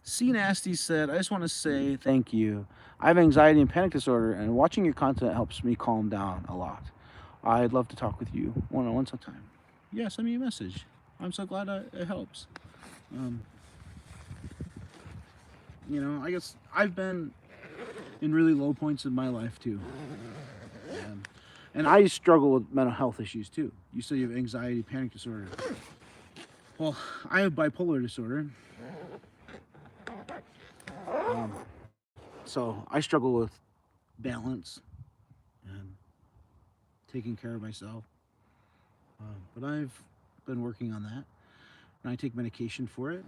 C Nasty said, I just want to say thank you. I have anxiety and panic disorder, and watching your content helps me calm down a lot. I'd love to talk with you one-on-one sometime. Yeah, send me a message. I'm so glad it helps. I guess I've been in really low points in my life too. And I struggle with mental health issues too. You say you have anxiety, panic disorder. Well, I have bipolar disorder. So I struggle with balance and taking care of myself. But I've been working on that, and I take medication for it.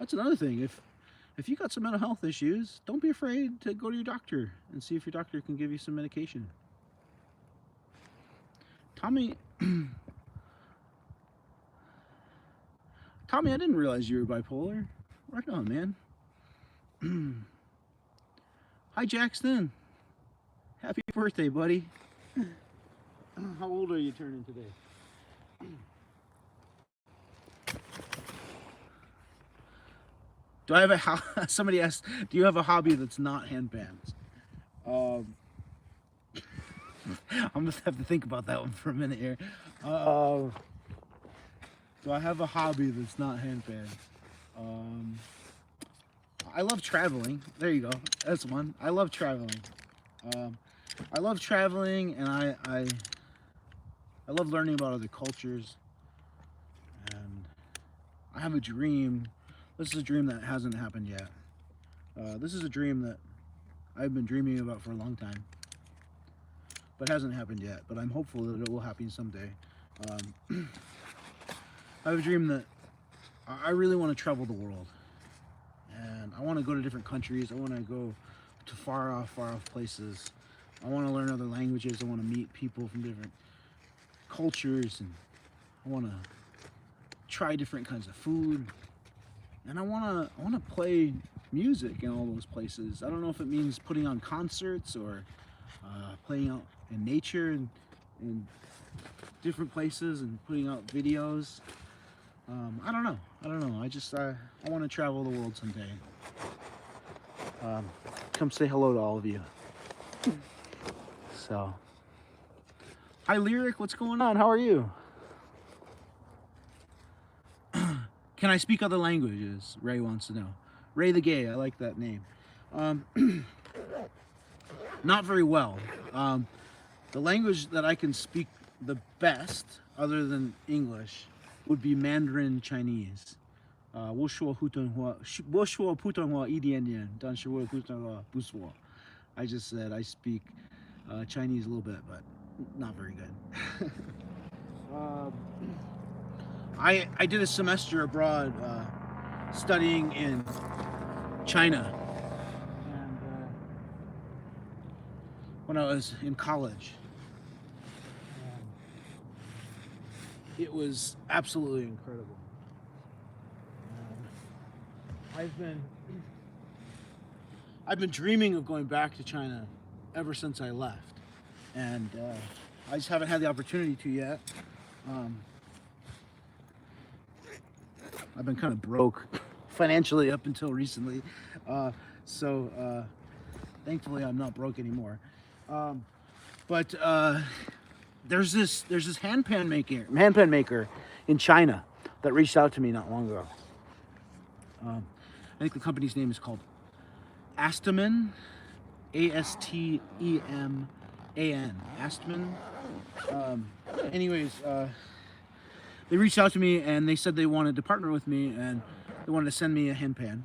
That's another thing. If you got some mental health issues, don't be afraid to go to your doctor and see if your doctor can give you some medication. Tommy, I didn't realize you were bipolar. Right on, man. Hi, Jackson. Happy birthday, buddy. How old are you turning today? Do I have somebody asked, do you have a hobby that's not handpans? I'm gonna have to think about that one for a minute here. Do I have a hobby that's not handpans? I love traveling. There you go. That's one. I love traveling. I love traveling, and I love learning about other cultures. And I have a dream. This is a dream that hasn't happened yet. This is a dream that I've been dreaming about for a long time, but hasn't happened yet. But I'm hopeful that it will happen someday. I have a dream that I really want to travel the world, and I want to go to different countries. I want to go to far off places. I want to learn other languages. I want to meet people from different cultures, and I want to try different kinds of food. and I wanna play music in all those places. I don't know if it means putting on concerts or playing out in nature and in different places and putting out videos. I don't know. I want to travel the world someday. Come say hello to all of you. So, hi Lyric, what's going on? How are you? Can I speak other languages? Ray wants to know. Ray the Gay, I like that name. Not very well. The language that I can speak the best, other than English, would be Mandarin Chinese. 我说普通话一点点，但是我普通话不说. I just said I speak Chinese a little bit, but not very good. I did a semester abroad studying in China, and when I was in college. It was absolutely incredible. I've been dreaming of going back to China ever since I left, and I just haven't had the opportunity to yet. I've been kind of broke financially up until recently, so thankfully I'm not broke anymore. But there's this handpan maker in China that reached out to me not long ago. I think the company's name is called Astaman, Asteman, Astaman. Anyways, they reached out to me and they said they wanted to partner with me and they wanted to send me a handpan.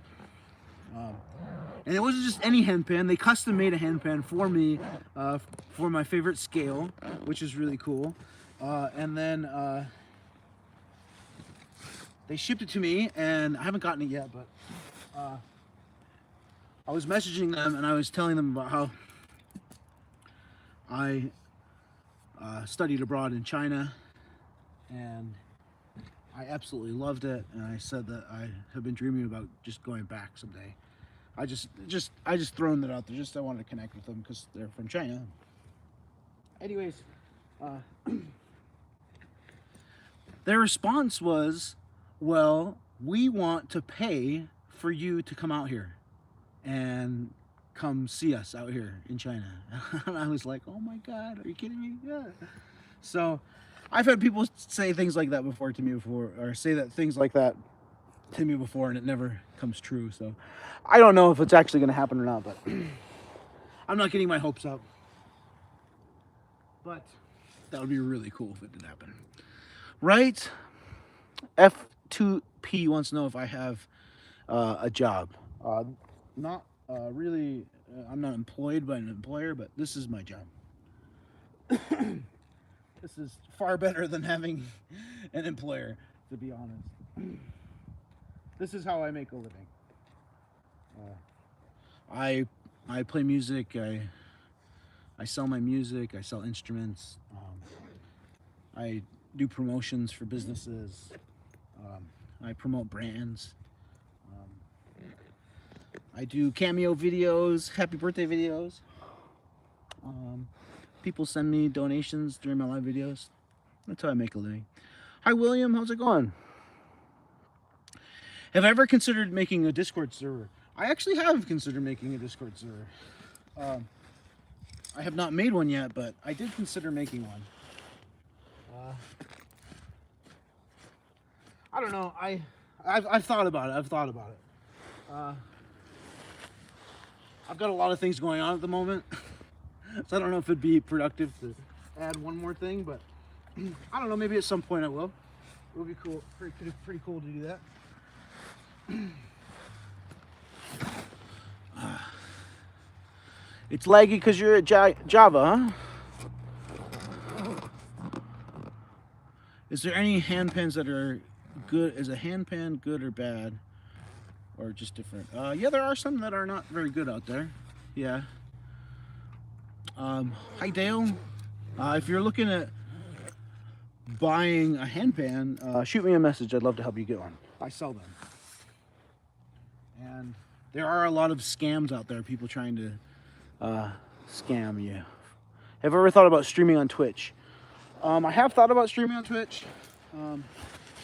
And it wasn't just any handpan, they custom made a handpan for me for my favorite scale, which is really cool. And then they shipped it to me, and I haven't gotten it yet, but I was messaging them and I was telling them about how I studied abroad in China and I absolutely loved it, and I said that I have been dreaming about just going back someday. I just thrown that out there. I wanted to connect with them because they're from China. Anyways, their response was, well, we want to pay for you to come out here and come see us out here in China. And I was like, oh my God, are you kidding me? Yeah. So I've had people say things like that before to me before, or say that things like that to me before, and it never comes true. So I don't know if it's actually going to happen or not, but I'm not getting my hopes up. But that would be really cool if it did happen. Right? F2P wants to know if I have a job. Not really, I'm not employed by an employer, but this is my job. This is far better than having an employer, to be honest. This is how I make a living. I play music, I sell my music, I sell instruments, I do promotions for businesses, I promote brands, I do cameo videos, happy birthday videos. People send me donations during my live videos. That's how I make a living. Hi William, how's it going? Have I ever considered making a Discord server? I actually have considered making a Discord server. I have not made one yet, but I did consider making one. I don't know. I've thought about it. I've got a lot of things going on at the moment, so I don't know if it'd be productive to add one more thing, but I don't know. Maybe at some point I will. It would be cool. Pretty cool to do that. It's laggy because you're at Java, huh? Is there any handpans that are good? Is a handpan good or bad? Or just different? Yeah, there are some that are not very good out there. Yeah. Hi Dale. If you're looking at buying a handpan, shoot me a message. I'd love to help you get one. I sell them. And there are a lot of scams out there, people trying to scam you. Have you ever thought about streaming on Twitch? I have thought about streaming on Twitch,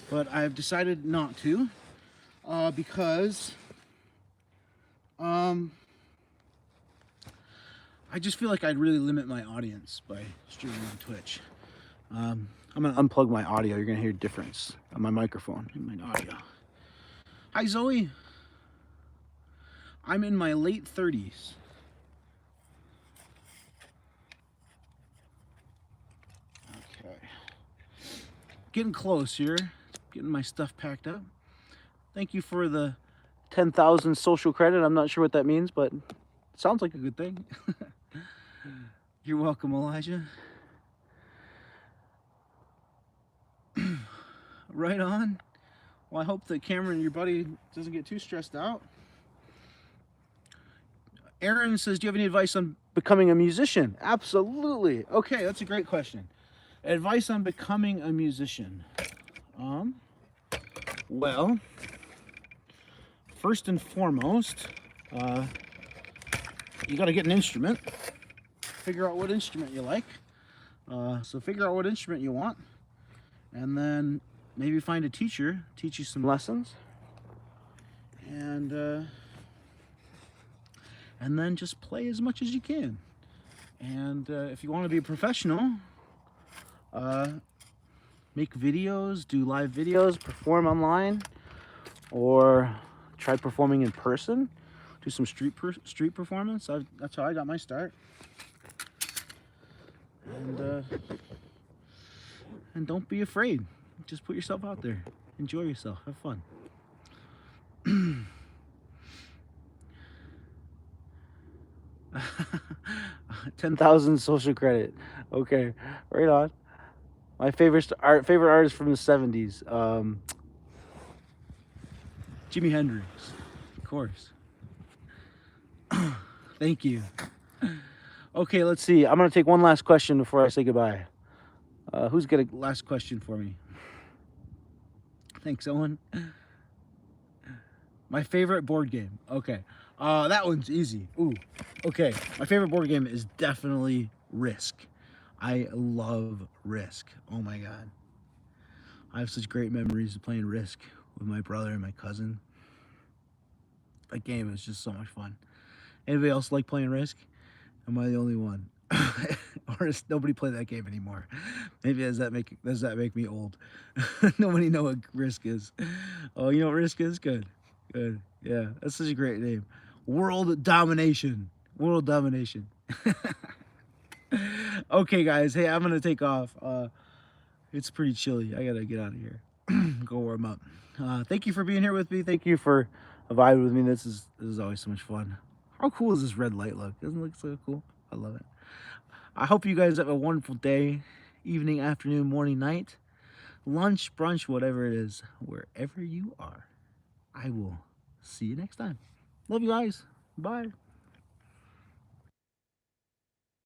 but I've decided not to because I just feel like I'd really limit my audience by streaming on Twitch. I'm gonna unplug my audio. You're gonna hear a difference on my microphone and my audio. Hi Zoe. I'm in my late 30s. Okay. Getting close here. Getting my stuff packed up. Thank you for the 10,000 social credit. I'm not sure what that means, but it sounds like a good thing. You're welcome, Elijah. Right on. Well, I hope that Cameron, your buddy, doesn't get too stressed out. Aaron says, do you have any advice on becoming a musician? Absolutely. Okay, that's a great question. Advice on becoming a musician. Well, first and foremost, you got to get an instrument. Figure out what instrument you like. So figure out what instrument you want. And then maybe find a teacher, teach you some lessons. And then just play as much as you can. And if you want to be a professional, make videos, do live videos, perform online, or try performing in person. Do some street performance. That's how I got my start. And don't be afraid. Just put yourself out there. Enjoy yourself. Have fun. 10,000 social credit. Okay, right on. My favorite artist from the 70s. Jimi Hendrix, of course. Thank you. Okay, let's see. I'm gonna take one last question before I say goodbye. Who's got a last question for me? Thanks, Owen. My favorite board game. Okay. That one's easy. Ooh. Okay. My favorite board game is definitely Risk. I love Risk. Oh my God. I have such great memories of playing Risk with my brother and my cousin. That game is just so much fun. Anybody else like playing Risk? Am I the only one? Or does nobody play that game anymore? Maybe does that make me old? Nobody know what Risk is. Oh, you know what Risk is? Good. Good. Yeah, that's such a great name. World domination. World domination. Okay, guys. Hey, I'm gonna take off. It's pretty chilly. I gotta get out of here. Go warm up. Thank you for being here with me. Thank you for vibing with me. This is always so much fun. How cool does this red light look? Doesn't it look so cool? I love it. I hope you guys have a wonderful day, evening, afternoon, morning, night, lunch, brunch, whatever it is, wherever you are. I will see you next time. Love you guys. Bye.